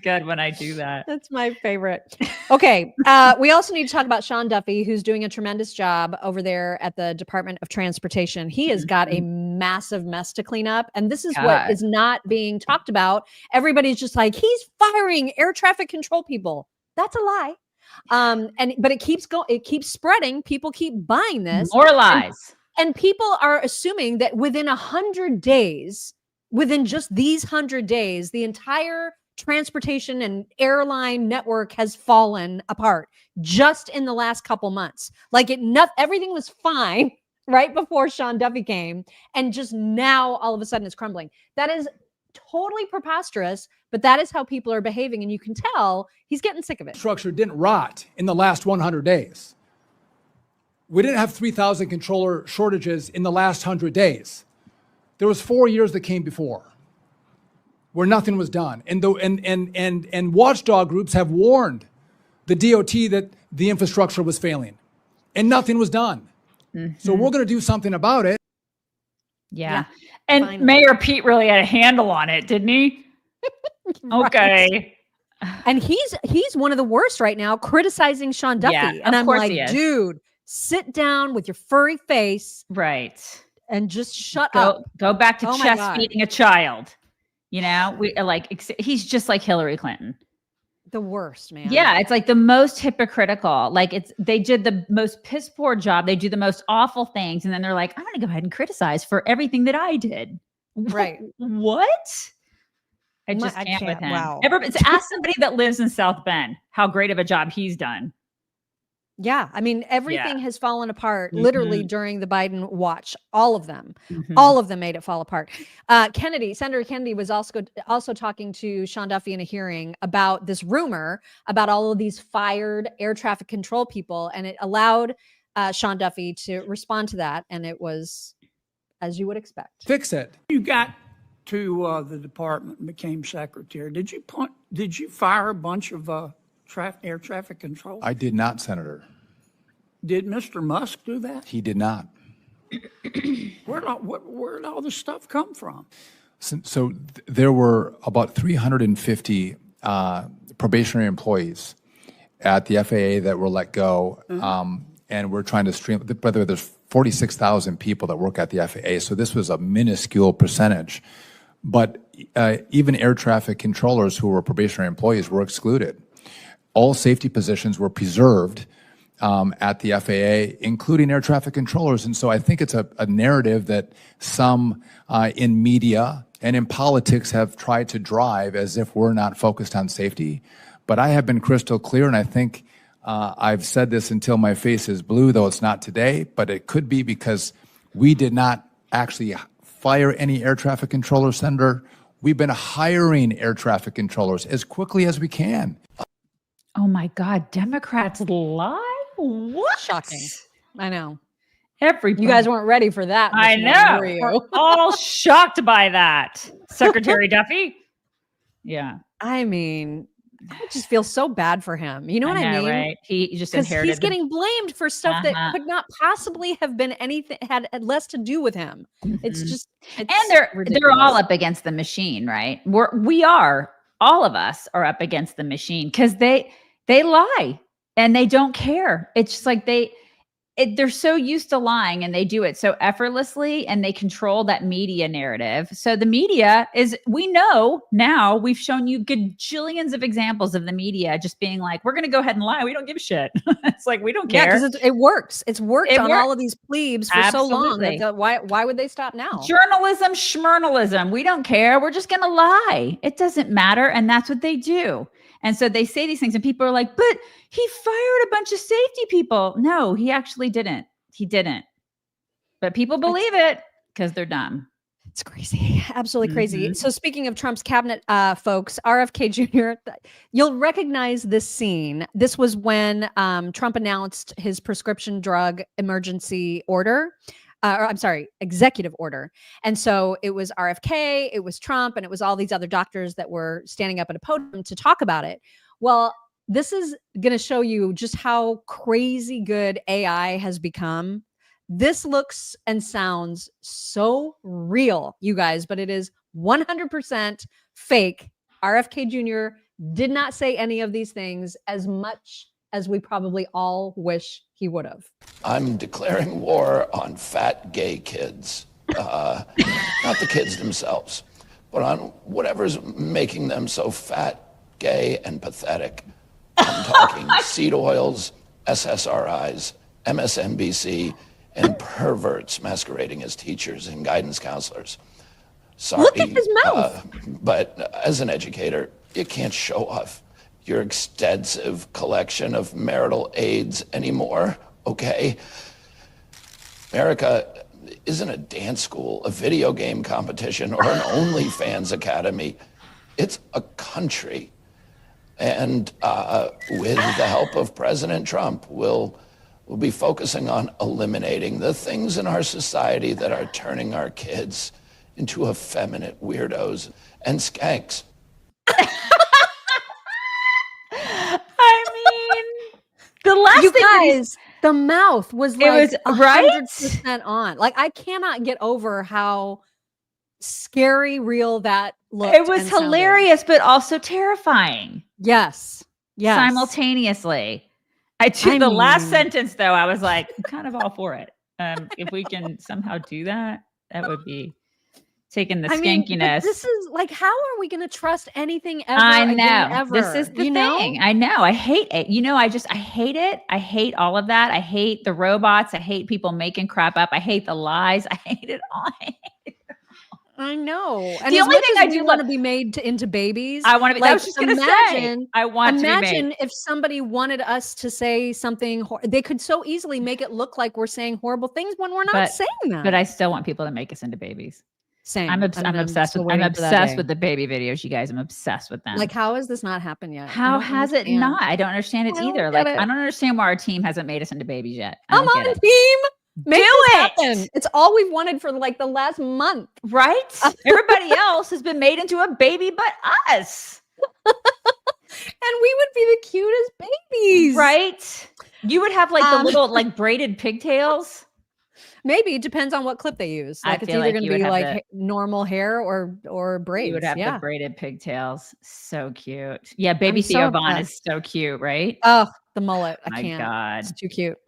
good when I do that. That's my favorite. Okay. We also need to talk about Sean Duffy, who's doing a tremendous job over there at the Department of Transportation. He has got a massive mess to clean up. And this is what God. is not being talked about. Everybody's just like, he's firing air traffic control people. That's a lie. But it keeps going, it keeps spreading. People keep buying this. More lies. And people are assuming that within 100 days, within just these 100 days, the entire transportation and airline network has fallen apart just in the last couple months. Like everything was fine right before Sean Duffy came, and just now all of a sudden it's crumbling. That is totally preposterous, but that is how people are behaving, and you can tell he's getting sick of it. Structure didn't rot in the last 100 days. We didn't have 3,000 controller shortages in the last 100 days. There was 4 years that came before where nothing was done. And watchdog groups have warned the DOT that the infrastructure was failing and nothing was done. So we're going to do something about it. Yeah. And Mayor Pete really had a handle on it, didn't he? Okay. And he's one of the worst right now, criticizing Sean Duffy. Yeah, and of I'm course like, he is. dude, sit down with your furry face. Right. And just shut up. Go back to Oh my chest God. feeding a child. You know, he's just like Hillary Clinton. The worst, man. Yeah, it's like the most hypocritical. Like they did the most piss poor job. They do the most awful things, and then they're like, "I'm going to go ahead and criticize for everything that I did." Right? What? I just I can't with can't. him. Wow. Ask somebody that lives in South Bend how great of a job he's done. Yeah, I mean, everything Yeah. has fallen apart literally Mhm. during the Biden watch. All of them, Mhm. all of them made it fall apart. Senator Kennedy was also talking to Sean Duffy in a hearing about this rumor about all of these fired air traffic control people, and it allowed Sean Duffy to respond to that, and it was as you would expect. Fix it. You got to the department and became secretary. Did you Did you fire a bunch of air traffic controllers? I did not, Senator. Did Mr. Musk do that? He did not. Where'd all this stuff come from? So there were about 350 probationary employees at the FAA that were let go, and we're trying to stream. Whether there's 46,000 people that work at the FAA, so this was a minuscule percentage. But even air traffic controllers who were probationary employees were excluded. All safety positions were preserved at the FAA, including air traffic controllers. And so I think it's a narrative that some in media and in politics have tried to drive as if we're not focused on safety. But I have been crystal clear, and I think I've said this until my face is blue, though it's not today, but it could be because we did not actually fire any air traffic controllers, Senator. We've been hiring air traffic controllers as quickly as we can. Oh my God, Democrats lie? What? Shocking. I know. Everybody. You guys weren't ready for that. I know. We're all shocked by that. Secretary Duffy. Yeah. I mean, I just feel so bad for him. You know what I mean? Right? He just Because inherited. he's getting blamed for stuff that could not possibly have been anything, had less to do with him. It's just, and they're all up against the machine, right? All of us are up against the machine because they lie and they don't care. It's just like they're so used to lying and they do it so effortlessly and they control that media narrative. So the media we know now, we've shown you gajillions of examples of the media just being like, we're going to go ahead and lie. We don't give a shit. It's like, we don't care. Yeah, because it works. It's worked on all of these plebes for so long. Why would they stop now? Journalism, schmurnalism. We don't care. We're just going to lie. It doesn't matter. And that's what they do. And so they say these things and people are like, but he fired a bunch of safety people. No, he actually didn't. He didn't. But people believe it because they're dumb. It's crazy. Absolutely crazy. So speaking of Trump's cabinet folks, RFK Jr., you'll recognize this scene. This was when Trump announced his prescription drug emergency order. Executive order. And so it was RFK, it was Trump, and it was all these other doctors that were standing up at a podium to talk about it. Well, this is going to show you just how crazy good AI has become. This looks and sounds so real, you guys, but it is 100% fake. RFK Jr. did not say any of these things as much as we probably all wish he would have. I'm declaring war on fat gay kids, not the kids themselves, but on whatever's making them so fat, gay, and pathetic. I'm talking seed oils, SSRIs, MSNBC, and perverts masquerading as teachers and guidance counselors. Sorry, look at his mouth. But as an educator, you can't show off your extensive collection of marital aids anymore, okay? America isn't a dance school, a video game competition, or an OnlyFans academy. It's a country. And with the help of President Trump, we'll be focusing on eliminating the things in our society that are turning our kids into effeminate weirdos and skanks. The last you thing guys, the mouth was like it was 100% on. Like, I cannot get over how scary real that looked. It was hilarious, but also terrifying. Yes. Yes. Simultaneously. The last sentence, though, I was like, I'm kind of all for it. If we can somehow do that, that would be taking the skankiness. This is like, how are we going to trust anything ever? I know. Again, ever? This is the thing. I know. I hate it. I hate it. I hate all of that. I hate the robots. I hate people making crap up. I hate the lies. I hate it all. I know. And the only thing I do want to be made into babies. I want to be. Like, I was just going to say. I want to be made. Imagine if somebody wanted us to say something. They could so easily make it look like we're saying horrible things when we're not saying that. But I still want people to make us into babies. Same. I'm obsessed with the baby videos, you guys. I'm obsessed with them. Like, how has this not happened yet? How has it not? I don't understand it either. Like, I don't understand why our team hasn't made us into babies yet. I'm on the team. Make this happen. It's all we've wanted for like the last month. Right? Everybody else has been made into a baby but us. cute as babies. Right? You would have like the little like braided pigtails. Maybe it depends on what clip they use. Like it's either going to be like normal hair or braids. You would have the braided pigtails. So cute. Yeah, baby Theo Von is so cute, right? Oh, the mullet. I can't. God. It's too cute.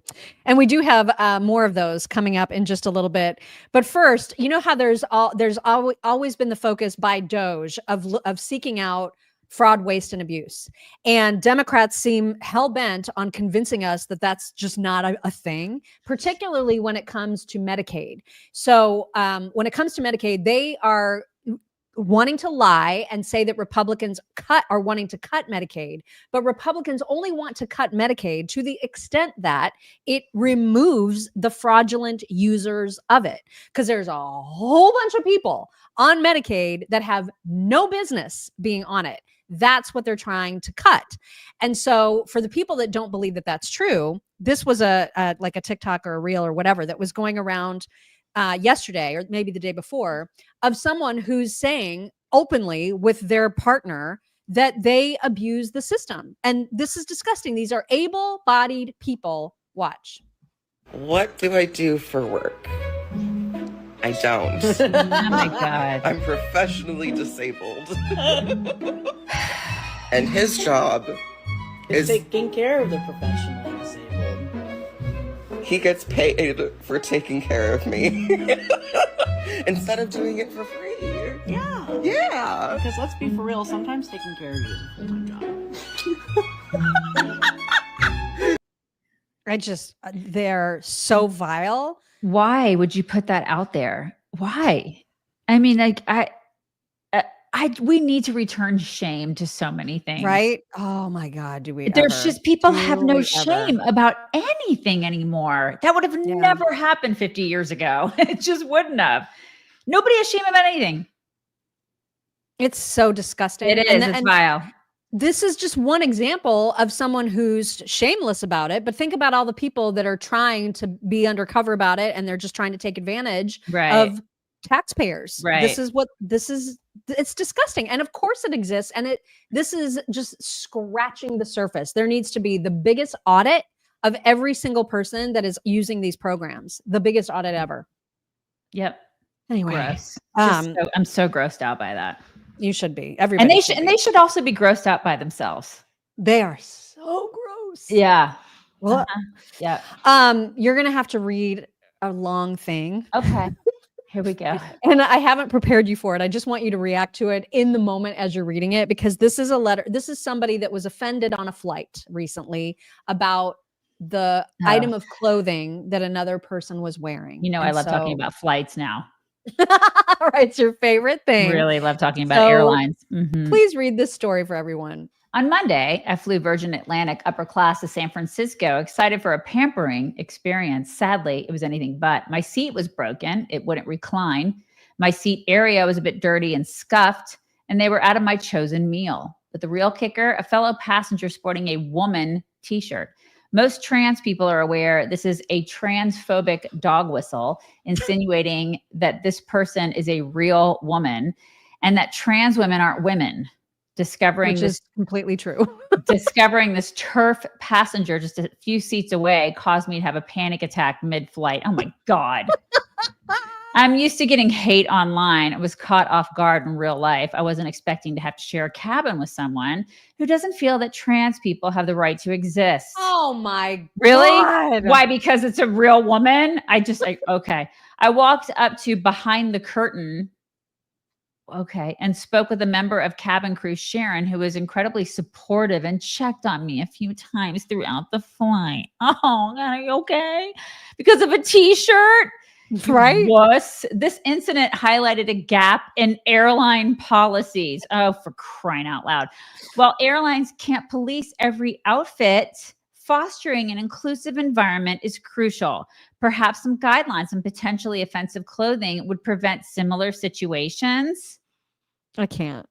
And we do have more of those coming up in just a little bit. But first, you know how there's always been the focus by Doge of seeking out fraud, waste, and abuse. And Democrats seem hell-bent on convincing us that that's just not a thing, particularly when it comes to Medicaid. So when it comes to Medicaid, they are wanting to lie and say that Republicans are wanting to cut Medicaid, but Republicans only want to cut Medicaid to the extent that it removes the fraudulent users of it. Because there's a whole bunch of people on Medicaid that have no business being on it. That's what they're trying to cut. And so for the people that don't believe that that's true, this was like a TikTok or a reel or whatever that was going around yesterday or maybe the day before of someone who's saying openly with their partner that they abuse the system. And this is disgusting. These are able-bodied people. Watch. What do I do for work? I don't. Oh my God. I'm professionally disabled. And his job is taking care of the professionally disabled. He gets paid for taking care of me instead of doing it for free. Yeah. Yeah. Because let's be for real, sometimes taking care of you is a full-time job. They're so vile. Why would you put that out there? Why? I mean, like, we need to return shame to so many things. Right? Oh my God. There's just people have no shame about anything anymore. That would have never happened 50 years ago. It just wouldn't have. Nobody has shame about anything. It's so disgusting. It is. It's vile. This is just one example of someone who's shameless about it, but think about all the people that are trying to be undercover about it and they're just trying to take advantage of taxpayers. Right. It's disgusting. And of course it exists. And this is just scratching the surface. There needs to be the biggest audit of every single person that is using these programs, the biggest audit ever. Yep. Anyway, gross. I'm so grossed out by that. You should be. Everybody and they should also be grossed out by themselves. They are so gross. Yeah. Well, yeah. You're gonna have to read a long thing. Okay. Here we go. And I haven't prepared you for it. I just want you to react to it in the moment as you're reading it, because this is a letter. This is somebody that was offended on a flight recently about the item of clothing that another person was wearing. You know, I love talking about flights now. Right, it's your favorite thing. Really love talking about airlines. Please read this story for everyone. On Monday, I flew Virgin Atlantic upper class to San Francisco, excited for a pampering experience. Sadly, it was anything but. My seat was broken. It wouldn't recline. My seat area was a bit dirty and scuffed, and they were out of my chosen meal. But the real kicker, a fellow passenger sporting a woman t-shirt. Most trans people are aware this is a transphobic dog whistle, insinuating that this person is a real woman and that trans women aren't women. Which is completely true. Discovering this turf passenger just a few seats away caused me to have a panic attack mid-flight. Oh my God. I'm used to getting hate online. I was caught off guard in real life. I wasn't expecting to have to share a cabin with someone who doesn't feel that trans people have the right to exist. Oh my Really? God. Why? Because it's a real woman? Okay. I walked up to behind the curtain. Okay. And spoke with a member of cabin crew, Sharon, who was incredibly supportive and checked on me a few times throughout the flight. Oh, are you okay? Because of a t-shirt? Right. Wuss. This incident highlighted a gap in airline policies. Oh, for crying out loud. While airlines can't police every outfit, fostering an inclusive environment is crucial. Perhaps some guidelines and potentially offensive clothing would prevent similar situations. I can't.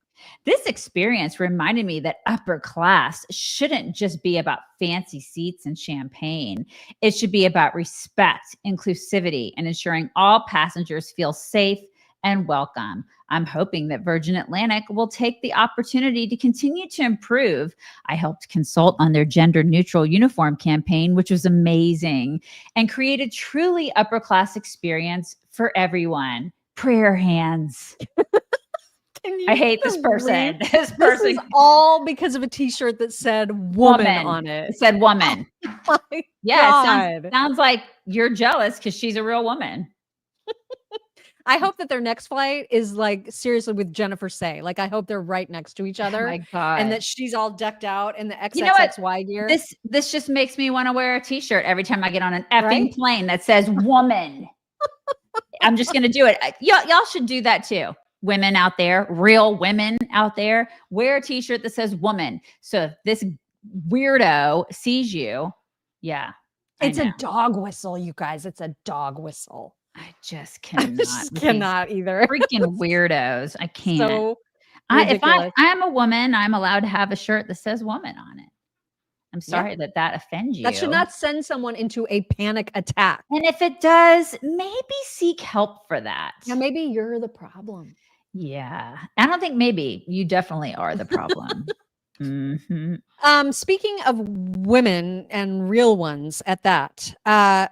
This experience reminded me that upper class shouldn't just be about fancy seats and champagne. It should be about respect, inclusivity, and ensuring all passengers feel safe and welcome. I'm hoping that Virgin Atlantic will take the opportunity to continue to improve. I helped consult on their gender neutral uniform campaign, which was amazing, and create a truly upper class experience for everyone. Prayer hands. I hate this person. This person is all because of a t-shirt that said woman on it. It said woman. Oh my Yeah, it God. sounds like you're jealous because she's a real woman. I hope that their next flight is like seriously with Jennifer Say. Like I hope they're right next to each other. Oh my God. And that she's all decked out in the XXXY You know what? gear. This just makes me want to wear a t-shirt every time I get on an effing plane that says woman. I'm just going to do it. Y'all should do that too. Women out there, real women out there, wear a t-shirt that says woman. So if this weirdo sees you, it's a dog whistle, you guys. It's a dog whistle. I just cannot. Cannot either. Freaking weirdos. I can't. So if I'm a woman, I'm allowed to have a shirt that says woman on it. I'm sorry that offends you. That should not send someone into a panic attack. And if it does, maybe seek help for that. Yeah, maybe you're the problem. Yeah. I don't think maybe. You definitely are the problem. Speaking of women and real ones at that,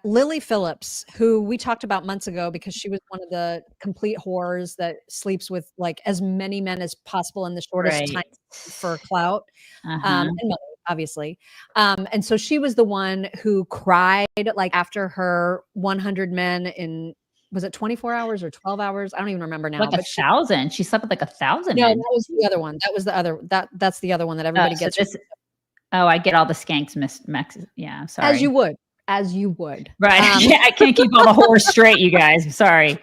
Lily Phillips, who we talked about months ago because she was one of the complete whores that sleeps with like as many men as possible in the shortest time for clout and money, obviously. And so she was the one who cried like after her 100 men in, was it 24 hours or 12 hours? I don't even remember now. Like 1,000. She slept with like 1,000 No, men. that was the other one. That was the other, that's the other one that everybody gets. I get all the skanks yeah, I'm sorry. As you would. Right. I can't keep all the whores straight, you guys. I'm sorry.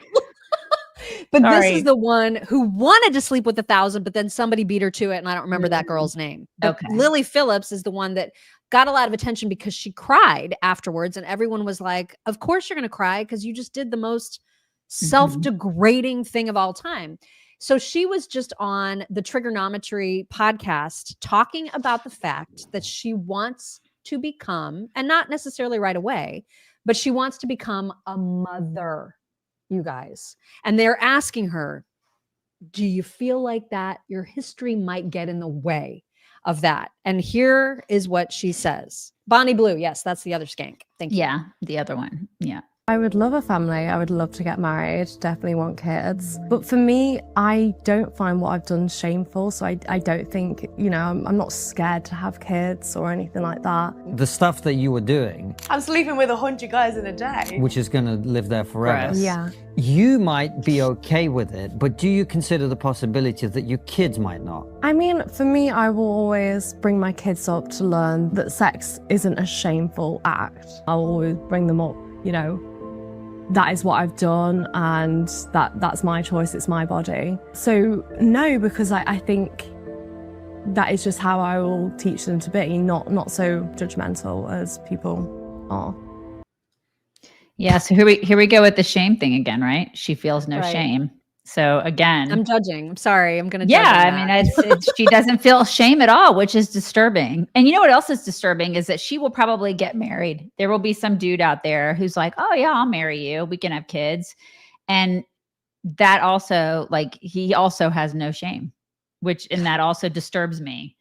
But this is the one who wanted to sleep with 1,000, but then somebody beat her to it, and I don't remember that girl's name. But Lily Phillips is the one that got a lot of attention because she cried afterwards, and everyone was like, of course you're going to cry because you just did the most self-degrading thing of all time. So she was just on the Trigonometry podcast talking about the fact that she wants to become, and not necessarily right away, but she wants to become a mother, you guys. And they're asking her, do you feel like that your history might get in the way of that? And here is what she says. Bonnie Blue. Yes, that's the other skank. Thank you. Yeah, the other one. Yeah. I would love a family. I would love to get married, definitely want kids. But for me, I don't find what I've done shameful. So I don't think, I'm not scared to have kids or anything like that. The stuff that you were doing. I'm sleeping with 100 guys in a day. Which is going to live there forever. Gross. Yeah. You might be okay with it, but do you consider the possibility that your kids might not? I mean, for me, I will always bring my kids up to learn that sex isn't a shameful act. I'll always bring them up, that is what I've done, and that's my choice, it's my body. So no, because I think that is just how I will teach them to be, not so judgmental as people are. Yeah, so here we go with the shame thing again, right? She feels no shame. So again, I'm judging. I'm sorry. I'm going to judge. Yeah, I mean, she doesn't feel shame at all, which is disturbing. And you know what else is disturbing is that she will probably get married. There will be some dude out there who's like, oh yeah, I'll marry you. We can have kids. And that also, like, he also has no shame, and that also disturbs me.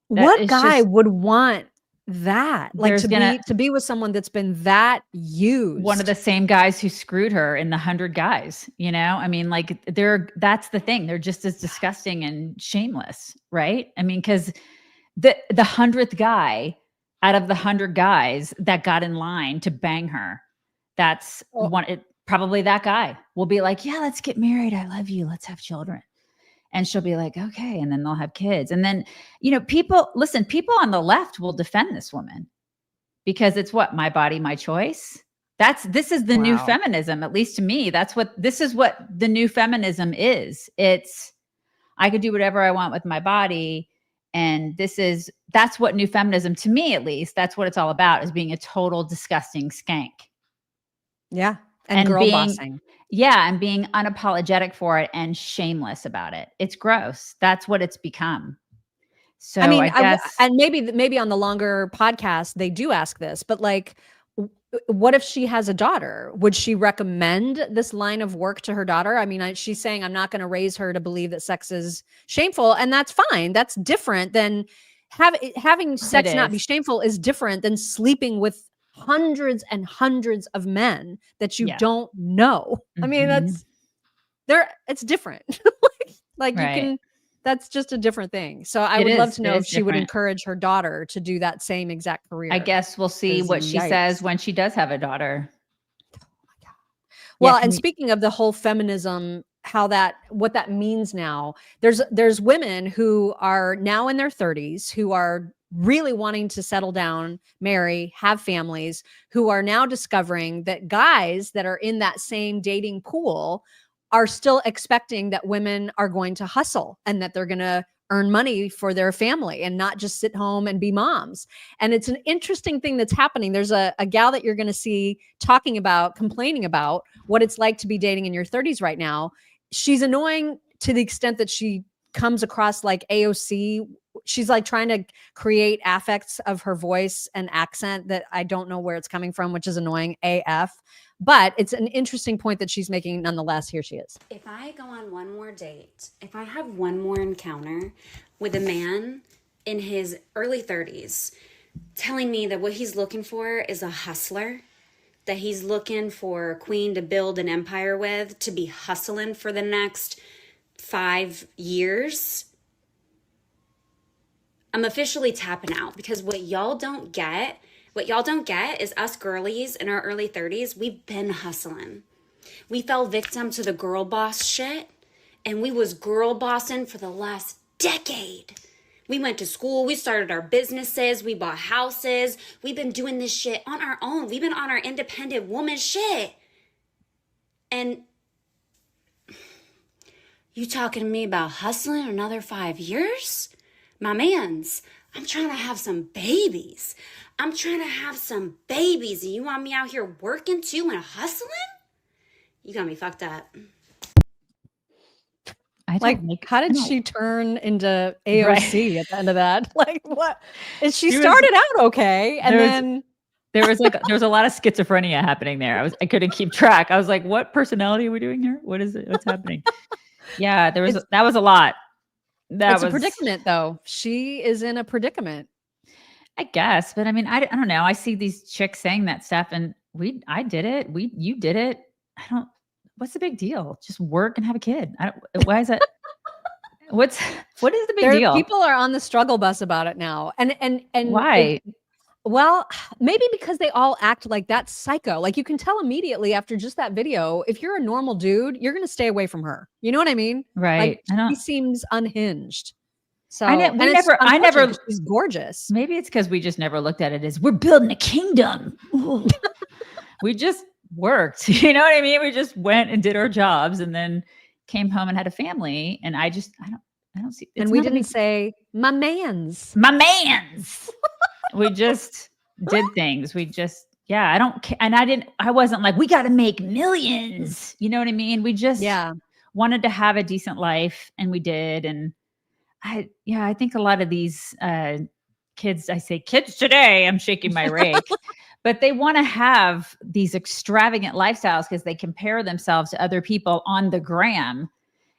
What guy would want that? Like to be with someone that's been that used. One of the same guys who screwed her in the 100 guys, I mean, like that's the thing. They're just as disgusting and shameless, right? I mean, because the 100th guy out of the 100 guys that got in line to bang her, that's probably that guy will be like, yeah, let's get married. I love you. Let's have children. And she'll be like, okay. And then they'll have kids. And then, people on the left will defend this woman because it's my body, my choice. This is the new feminism, at least to me. This is what the new feminism is. I could do whatever I want with my body. And that's what new feminism, to me, at least, that's what it's all about, is being a total disgusting skank. Yeah. And girl bossing. Yeah, and being unapologetic for it and shameless about it. It's gross. That's what it's become. So I mean, I guess, and maybe on the longer podcast they do ask this, but like, what if she has a daughter? Would she recommend this line of work to her daughter? I mean, she's saying, I'm not going to raise her to believe that sex is shameful. And that's fine. That's different than having sex not be shameful is different than sleeping with hundreds and hundreds of men that you don't know. I mean, it's different. like you can, that's just a different thing. So I would love to know if she would encourage her daughter to do that same exact career. I guess we'll see what she says when she does have a daughter. Oh my God. Well, and speaking of the whole feminism, what that means now, there's women who are now in their 30s who are really wanting to settle down, marry, have families, who are now discovering that guys that are in that same dating pool are still expecting that women are going to hustle and that they're going to earn money for their family and not just sit home and be moms. And it's an interesting thing that's happening. There's a gal that you're going to see complaining about what it's like to be dating in your 30s right now. She's annoying to the extent that she comes across like AOC. She's like trying to create affects of her voice and accent that I don't know where it's coming from, which is annoying AF. But it's an interesting point that she's making nonetheless. Here she is. If I go on one more date, if I have one more encounter with a man in his early 30s telling me that what he's looking for is a hustler, that he's looking for a queen to build an empire with, to be hustling for the next 5 years, I'm officially tapping out, because what y'all don't get is us girlies in our early 30s, we've been hustling. We fell victim to the girl boss shit, and we was girl bossing for the last decade. We went to school, we started our businesses, we bought houses. We've been doing this shit on our own. We've been on our independent woman shit. And you talking to me about hustling another 5 years? My mans, I'm trying to have some babies. And you want me out here working too and hustling? You got me fucked up. How did she turn into AOC at the end of that? Like, what? And she started out okay, and then there was a lot of schizophrenia happening there. I couldn't keep track. I was like, what personality are we doing here? What is it? What's happening? Yeah, that was a lot. It's a predicament, though. She is in a predicament. I guess, but I mean, I don't know. I see these chicks saying that stuff, and I did it. You did it. What's the big deal? Just work and have a kid. Why is that? What is the big deal? People are on the struggle bus about it now. And why? Well, maybe because they all act like that psycho. Like you can tell immediately after just that video, if you're a normal dude, you're going to stay away from her. You know what I mean? Right. Like, she seems unhinged. So she's gorgeous. Maybe it's because we just never looked at it as we're building a kingdom. We just worked. You know what I mean? We just went and did our jobs and then came home and had a family. And I don't see. And we didn't say my mans. We just did things. I wasn't like, we got to make millions. You know what I mean? We just wanted to have a decent life, and we did. And I think a lot of these kids, I say kids today, I'm shaking my rake, but they want to have these extravagant lifestyles because they compare themselves to other people on the gram.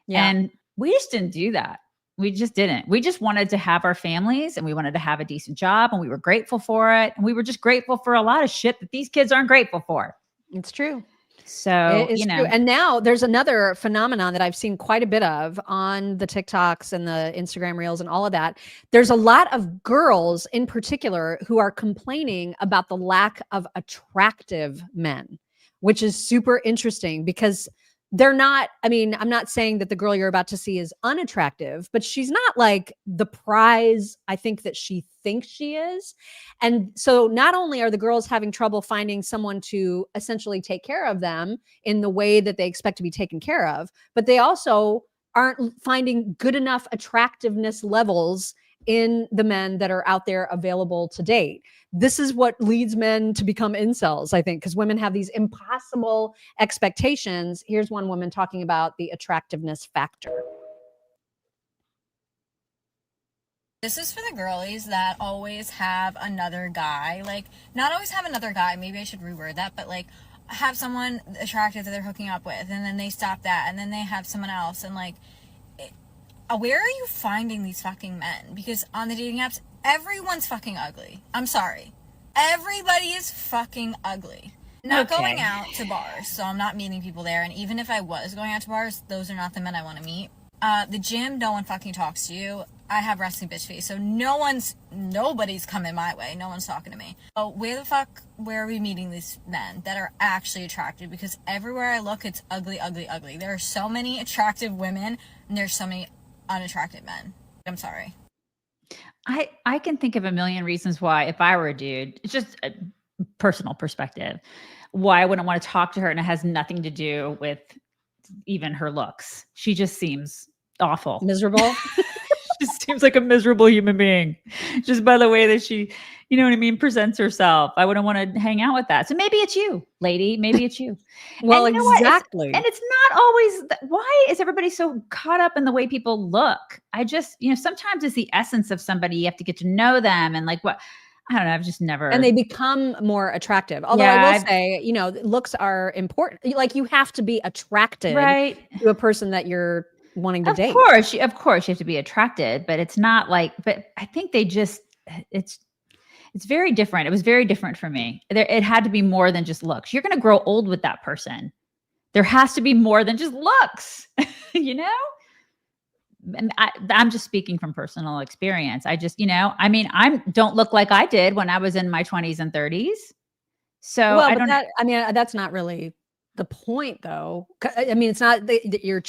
Yeah. And we just didn't do that. We just didn't. We just wanted to have our families, and we wanted to have a decent job, and we were grateful for it. And we were just grateful for a lot of shit that these kids aren't grateful for. It's true. So, true. And now there's another phenomenon that I've seen quite a bit of on the TikToks and the Instagram reels and all of that. There's a lot of girls in particular who are complaining about the lack of attractive men, which is super interesting because they're not, I mean, I'm not saying that the girl you're about to see is unattractive, but she's not like the prize I think that she thinks she is. And so not only are the girls having trouble finding someone to essentially take care of them in the way that they expect to be taken care of, but they also aren't finding good enough attractiveness levels in the men that are out there available to date. This is what leads men to become incels, I think, because women have these impossible expectations. Here's one woman talking about the attractiveness factor. This is for the girlies that always have another guy. Like, not always have another guy. Maybe I should reword that, but like, have someone attractive that they're hooking up with, and then they stop that, and then they have someone else, and like, where are you finding these fucking men? Because on the dating apps, everyone's fucking ugly. I'm sorry. Everybody is fucking ugly. Not going out to bars, so I'm not meeting people there. And even if I was going out to bars, those are not the men I want to meet. The gym, no one fucking talks to you. I have resting bitch face, so nobody's coming my way. No one's talking to me. So where are we meeting these men that are actually attractive? Because everywhere I look, it's ugly, ugly, ugly. There are so many attractive women, and there's so many unattractive men. I'm sorry. I can think of a million reasons why, if I were a dude, it's just a personal perspective, why I wouldn't want to talk to her, and it has nothing to do with even her looks. She just seems awful. Miserable. She seems like a miserable human being just by the way that she, you know what I mean, presents herself. I wouldn't want to hang out with that. So maybe it's you, lady. Maybe it's you. Well, and you know exactly. And it's not always, why is everybody so caught up in the way people look? I just, sometimes it's the essence of somebody. You have to get to know them, and like what, I don't know. I've just never. And they become more attractive. Although I will say, looks are important. Like, you have to be attracted to a person that you're wanting to date. Of course you have to be attracted, but it's not like, but I think they just, it's very different. It was very different for me. It had to be more than just looks. You're going to grow old with that person. There has to be more than just looks, And I'm just speaking from personal experience. I just, I don't look like I did when I was in my 20s and 30s. So that's not really the point, though. I mean, it's not that you're.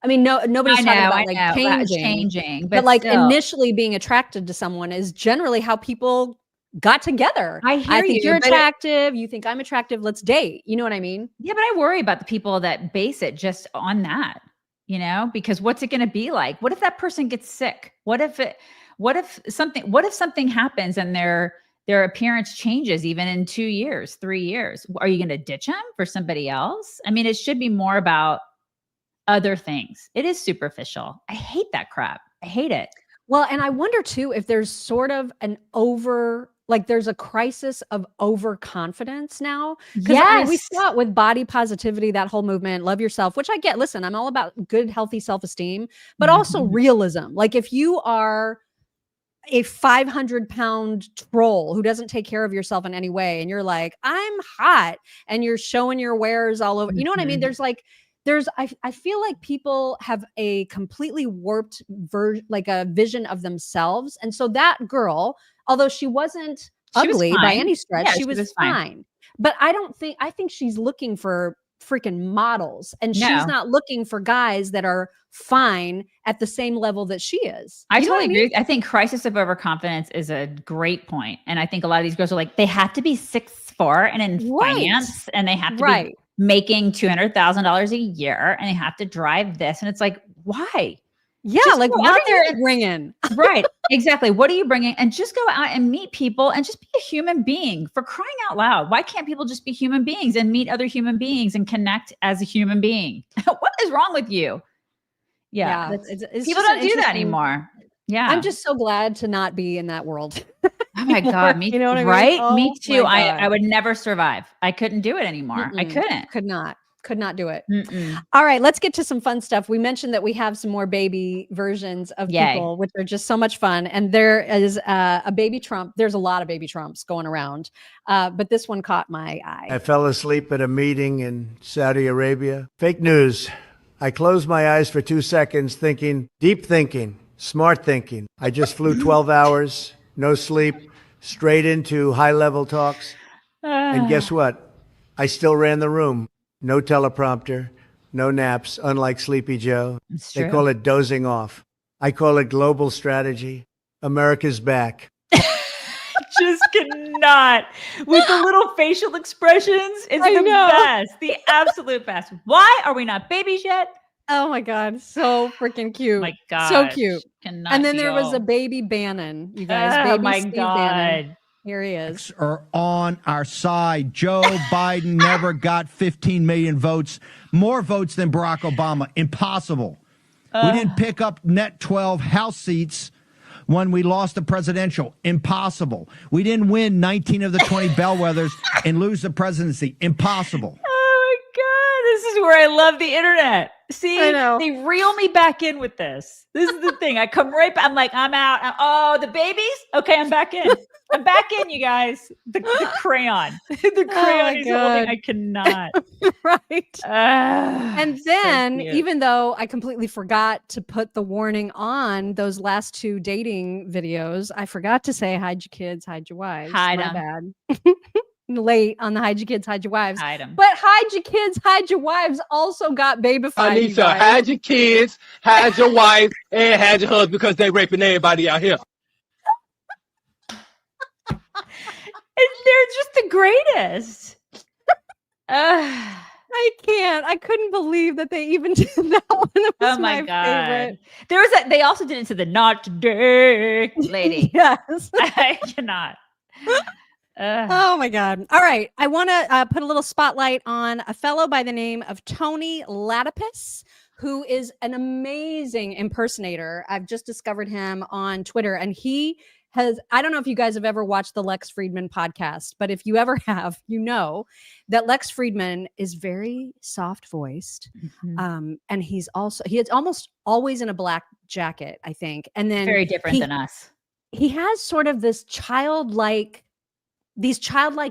Nobody's talking about like changing, but like still, initially being attracted to someone is generally how people got together. I think you're attractive. You think I'm attractive. Let's date. You know what I mean? Yeah, but I worry about the people that base it just on that. Because what's it going to be like? What if that person gets sick? What if something happens and their appearance changes even in 2 years, 3 years? Are you going to ditch them for somebody else? I mean, it should be more about other things. It is superficial. I hate that crap. I hate it. Well, and I wonder too, if there's sort of there's a crisis of overconfidence now. Yes. We saw it with body positivity, that whole movement, love yourself, which I get. Listen, I'm all about good, healthy self-esteem, but also realism. Like, if you are a 500-pound troll who doesn't take care of yourself in any way, and you're like, I'm hot, and you're showing your wares all over, you know what I mean? I feel like people have a completely warped a vision of themselves. And so that girl, although she wasn't ugly by any stretch, she was fine. But I think she's looking for freaking models, and she's not looking for guys that are fine at the same level that she is. I totally agree. I think crisis of overconfidence is a great point. And I think a lot of these girls are like, they have to be 6'4" and in finance, and they have to be making $200,000 a year, and they have to drive this. And it's like, why? Yeah, just like, what are you bringing? Right, exactly. What are you bringing? And just go out and meet people and just be a human being, for crying out loud. Why can't people just be human beings and meet other human beings and connect as a human being? What is wrong with you? Yeah, it's people don't do that anymore. Yeah, I'm just so glad to not be in that world. Oh my God, me, you know what I mean? Oh, me too. I would never survive. I couldn't do it anymore. I couldn't. Could not do it. All right, let's get to some fun stuff. We mentioned that we have some more baby versions of people, which are just so much fun. And there is a baby Trump. There's a lot of baby Trumps going around, but this one caught my eye. I fell asleep at a meeting in Saudi Arabia. Fake news. I closed my eyes for 2 seconds deep thinking, smart thinking. I just flew 12 hours, no sleep, straight into high-level talks. And guess what? I still ran the room. No teleprompter, no naps, unlike Sleepy Joe. They call it dozing off. I call it global strategy. America's back. Just cannot. With the little facial expressions, it's the best. The absolute best. Why are we not babies yet? Oh my God. So freaking cute. My God. So cute. And then there was a baby Bannon, you guys. Baby my Steve God. Bannon. Here he is. Are on our side. Joe Biden never got 15 million votes, more votes than Barack Obama. Impossible. We didn't pick up net 12 House seats. when we lost the presidential? Impossible. We didn't win 19 of the 20 bellwethers and lose the presidency. Impossible. Oh my God, this is where I love the internet. See, they reel me back in with this. This is the thing. I come right back. I'm like, I'm out. Oh, the babies? Okay, I'm back in. I'm back in, you guys. The crayon. The crayon is the only thing I cannot. Right. And then, even though I completely forgot to put the warning on those last 2 dating videos, I forgot to say, hide your kids, hide your wives. Hide My them. bad. Late on the hide your kids, hide your wives. Hide them. But hide your kids, hide your wives also got babyfied. Anissa, hide your kids, hide your wife, and hide your husband because they raping everybody out here. They're just the greatest. I can't. I couldn't believe that they even did that one. It was Oh my God. favorite. There was they also did it to the not today lady. Yes. I cannot. Oh my God. All right. I want to put a little spotlight on a fellow by the name of Tony Latipus, who is an amazing impersonator. I've just discovered him on Twitter, and he has, I don't know if you guys have ever watched the Lex Friedman podcast, but if you ever have, you know that Lex Friedman is very soft voiced. And he is almost always in a black jacket, I think. And then Very different than us. He has sort of this childlike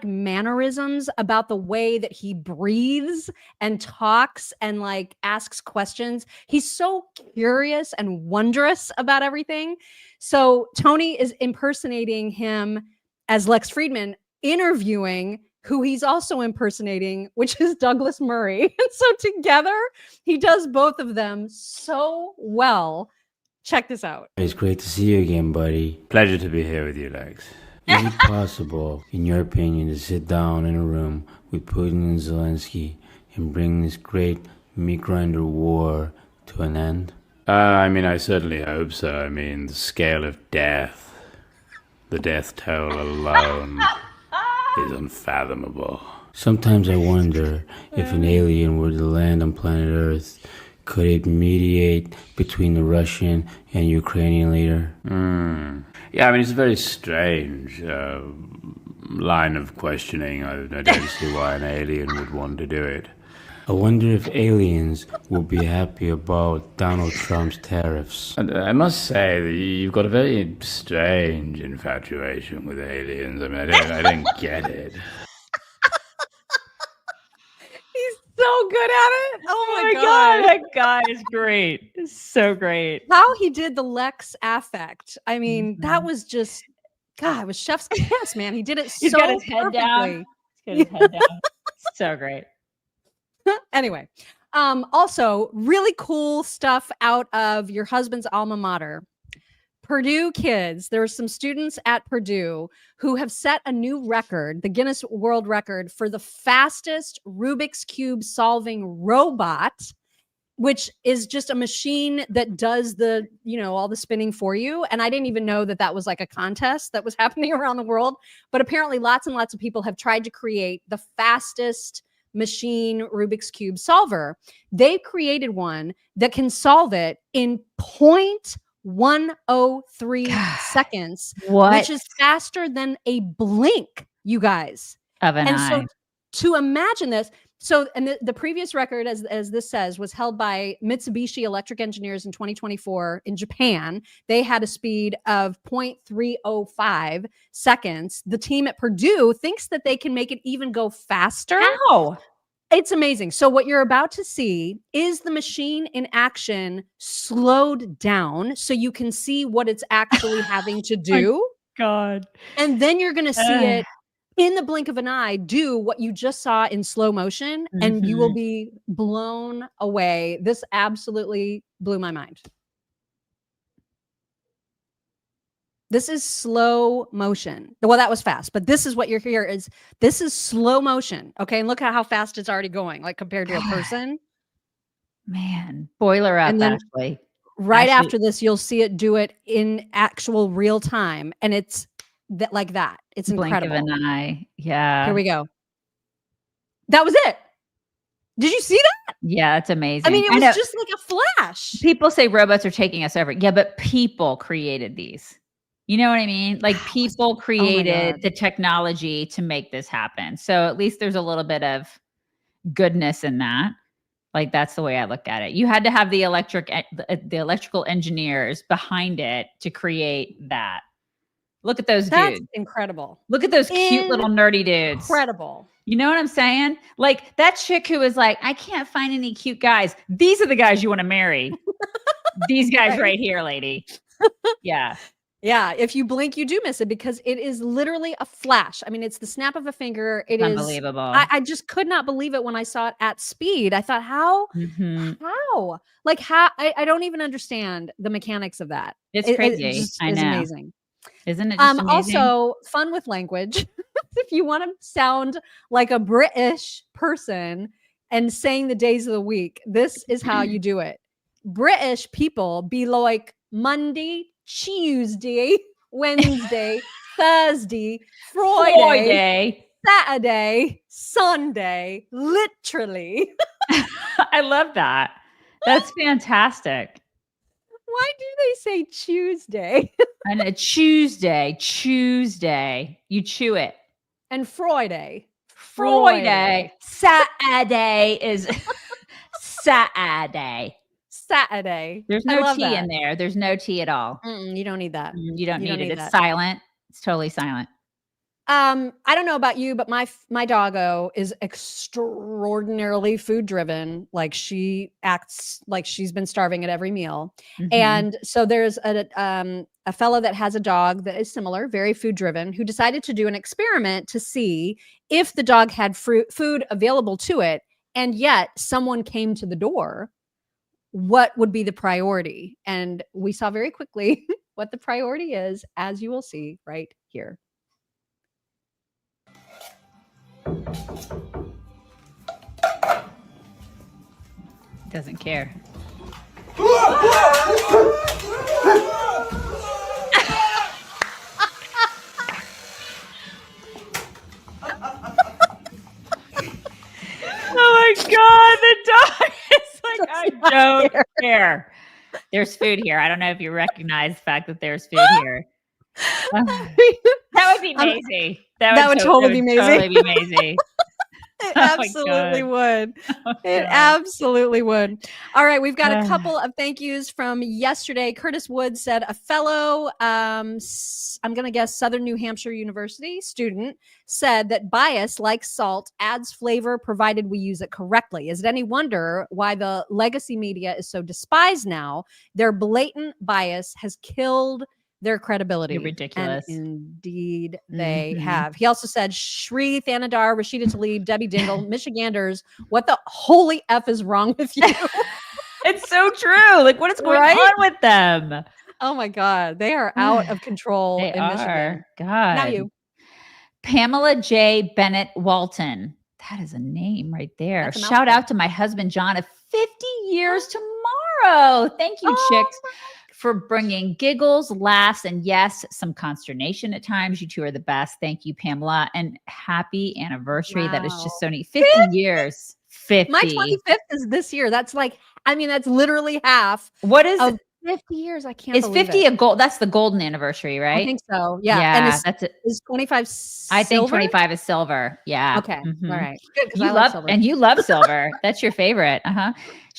mannerisms about the way that he breathes and talks and like asks questions. He's so curious and wondrous about everything. So Tony is impersonating him as Lex Friedman, interviewing who he's also impersonating, which is Douglas Murray. And so together he does both of them so well. Check this out. It's great to see you again, buddy. Pleasure to be here with you, Lex. Is it possible, in your opinion, to sit down in a room with Putin and Zelensky and bring this great meat-grinder war to an end? I mean, I certainly hope so. I mean, the scale of death, the death toll alone is unfathomable. Sometimes I wonder if an alien were to land on planet Earth, could it mediate between the Russian and Ukrainian leader? Yeah, I mean, it's a very strange line of questioning. I don't see why an alien would want to do it. I wonder if aliens will be happy about Donald Trump's tariffs. And I must say that you've got a very strange infatuation with aliens. I mean, I don't get it. So good at it. Oh my God. That guy is great. It's so great. How he did the Lex affect. I mean, that was just, God, it was chef's kiss, man. He did it He's so got his head down. He's got his head down. So great. Anyway, also really cool stuff out of your husband's alma mater. Purdue kids, there are some students at Purdue who have set a new record, the Guinness World Record, for the fastest Rubik's Cube solving robot, which is just a machine that does the, all the spinning for you. And I didn't even know that that was like a contest that was happening around the world. But apparently lots and lots of people have tried to create the fastest machine Rubik's Cube solver. They've created one that can solve it in 0.103 seconds, which is faster than a blink, you guys. Of an eye. So to imagine this, and the previous record, as this says, was held by Mitsubishi Electric Engineers in 2024 in Japan. They had a speed of 0.305 seconds. The team at Purdue thinks that they can make it even go faster. How? It's amazing. So what you're about to see is the machine in action slowed down so you can see what it's actually having to do. God. And then you're going to see it in the blink of an eye do what you just saw in slow motion, and you will be blown away. This absolutely blew my mind. This is slow motion. Well, that was fast, but this is what you're here is. This is slow motion. Okay. And look at how fast it's already going, like compared to a person. Man, boiler up, And then Ashley. Right after this, you'll see it do it in actual real time. And it's like that. It's incredible. Blink of an eye. Yeah. Here we go. That was it. Did you see that? Yeah, it's amazing. I mean, it was just like a flash. People say robots are taking us over. Yeah, but people created these. You know what I mean? Like people created the technology to make this happen. So at least there's a little bit of goodness in that. Like that's the way I look at it. You had to have the electrical engineers behind it to create that. Look at those dudes. Incredible. Look at those cute little nerdy dudes. Incredible. You know what I'm saying? Like that chick who was like, I can't find any cute guys. These are the guys you want to marry. These guys right here, lady. Yeah. Yeah, if you blink, you do miss it because it is literally a flash. I mean, it's the snap of a finger. It is unbelievable. I just could not believe it when I saw it at speed. I thought, how? Like, how? I don't even understand the mechanics of that. It's crazy. It just I is know. amazing. Isn't it just amazing? Also, fun with language. If you want to sound like a British person and saying the days of the week, this is how you do it. British people be like Monday, Tuesday, Wednesday, Thursday, Friday, Saturday, Sunday, literally. I love that. That's fantastic. Why do they say Tuesday? And a Tuesday. You chew it. And Friday. Saturday is Saturday. There's no T in there. There's no T at all. You don't need that. You don't need it. It's silent. It's totally silent. I don't know about you, but my doggo is extraordinarily food driven. Like she acts like she's been starving at every meal. And so there's a fellow that has a dog that is similar, very food driven, who decided to do an experiment to see if the dog had food available to it, and yet someone came to the door, what would be the priority? And we saw very quickly what the priority is, as you will see right here. Doesn't care. Oh my God, the dog is like, I don't care. There's food here. I don't know if you recognize the fact that there's food here. That would be amazing. That would totally be amazing. Totally be amazing. It absolutely would. It absolutely would. All right. We've got a couple of thank yous from yesterday. Curtis Wood said a fellow, I'm going to guess Southern New Hampshire University student said that bias, like salt, adds flavor provided we use it correctly. Is it any wonder why the legacy media is so despised now? Their blatant bias has killed their credibility. You're ridiculous. And indeed they have. He also said Shri Thanadar, Rashida Tlaib, Debbie Dingle, Michiganders, what the holy F is wrong with you? It's so true. Like what is going on with them? Oh my God. They are out of control in Michigan. God. Now you. Pamela J. Bennett Walton. That is a name right there. Shout out to my husband, John, of 50 years tomorrow. Thank you, chicks, for bringing giggles, laughs, and yes, some consternation at times. You two are the best. Thank you, Pamela. And happy anniversary. Wow. That is just so neat. 50 years. 50. My 25th is this year. That's like, I mean, that's literally half. What is of 50 years? I can't believe 50 a gold? That's the golden anniversary, right? I think so. Yeah. Yeah, and is 25 silver? I think 25 is silver. Yeah. Okay. All right. Good. You love silver. And you love silver. That's your favorite.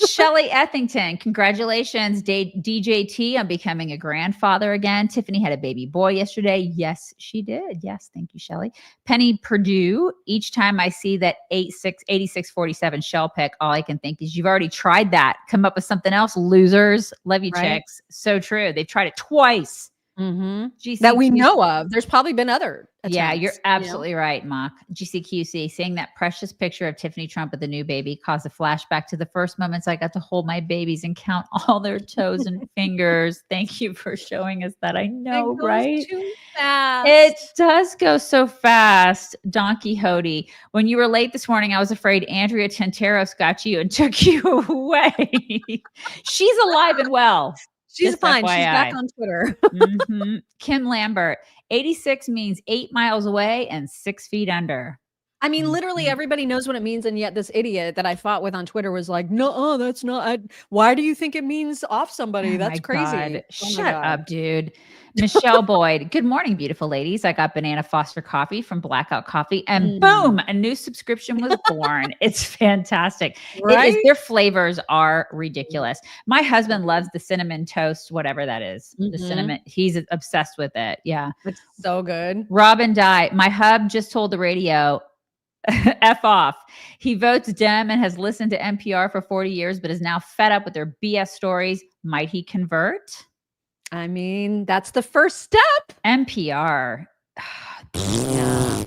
Shelly Ethington, congratulations, DJT, on becoming a grandfather again. Tiffany had a baby boy yesterday. Yes, she did. Yes, thank you, Shelly. Penny Purdue, each time I see that 8647 shell pick, all I can think is you've already tried that. Come up with something else, losers. Love you, chicks. So true. They've tried it twice. That we know of. There's probably been other attempts. Yeah, you're absolutely right, Mock. GCQC, seeing that precious picture of Tiffany Trump with the new baby caused a flashback to the first moments I got to hold my babies and count all their toes and fingers. Thank you for showing us that. I know, right? Too fast. It does go so fast. Don Quixote, when you were late this morning, I was afraid Andrea Tenteros got you and took you away. She's alive and well. She's Just fine. FYI. She's back on Twitter. Kim Lambert, 86 means 8 miles away and 6 feet under. I mean, literally everybody knows what it means, and yet this idiot that I fought with on Twitter was like, "No, that's not. Why do you think it means off somebody? That's crazy." God. Oh my Shut God. up, dude. Michelle Boyd. Good morning, beautiful ladies. I got Banana Foster coffee from Blackout Coffee, and boom, a new subscription was born. It's fantastic. Right? Their flavors are ridiculous. My husband loves the cinnamon toast, whatever that is. The cinnamon. He's obsessed with it. Yeah. It's so good. Robin Dye. My hub just told the radio, F off. He votes Dem and has listened to NPR for 40 years, but is now fed up with their BS stories. Might he convert? I mean, that's the first step. NPR. Yeah.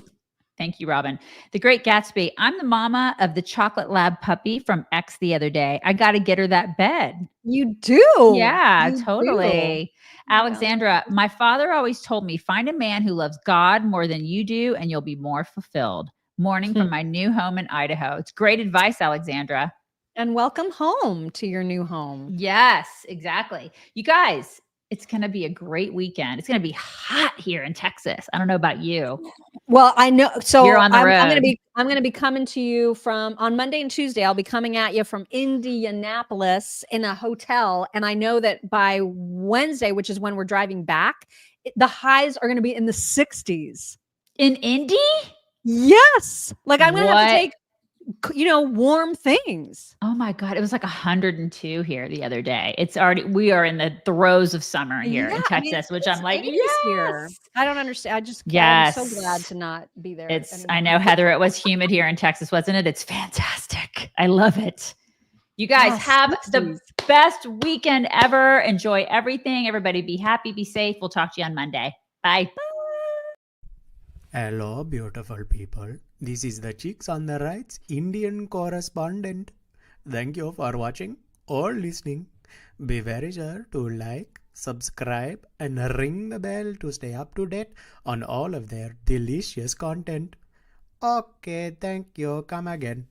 Thank you, Robin. The Great Gatsby. I'm the mama of the chocolate lab puppy from X the other day. I got to get her that bed. You do? Yeah, You totally. do. Alexandra, my father always told me, find a man who loves God more than you do, and you'll be more fulfilled. Morning from my new home in Idaho. It's great advice, Alexandra. And welcome home to your new home. Yes, exactly. You guys, it's going to be a great weekend. It's going to be hot here in Texas. I don't know about you. Well, I know. So You're on the road. I'm going to be coming to you from on Monday and Tuesday. I'll be coming at you from Indianapolis in a hotel. And I know that by Wednesday, which is when we're driving back, the highs are going to be in the 60s. In Indy? Yes. Like I'm going to have to What? take, warm things. Oh my God. It was like 102 here the other day. We are in the throes of summer here in Texas, which I'm like, here. I don't understand. I'm so glad to not be there. I know, Heather, it was humid here in Texas, wasn't it? It's fantastic. I love it. You guys have the best weekend ever. Enjoy everything. Everybody be happy, be safe. We'll talk to you on Monday. Bye. Hello, beautiful people. This is the Chicks on the Right's Indian correspondent. Thank you for watching or listening. Be very sure to like, subscribe, and ring the bell to stay up to date on all of their delicious content. Okay, thank you. Come again.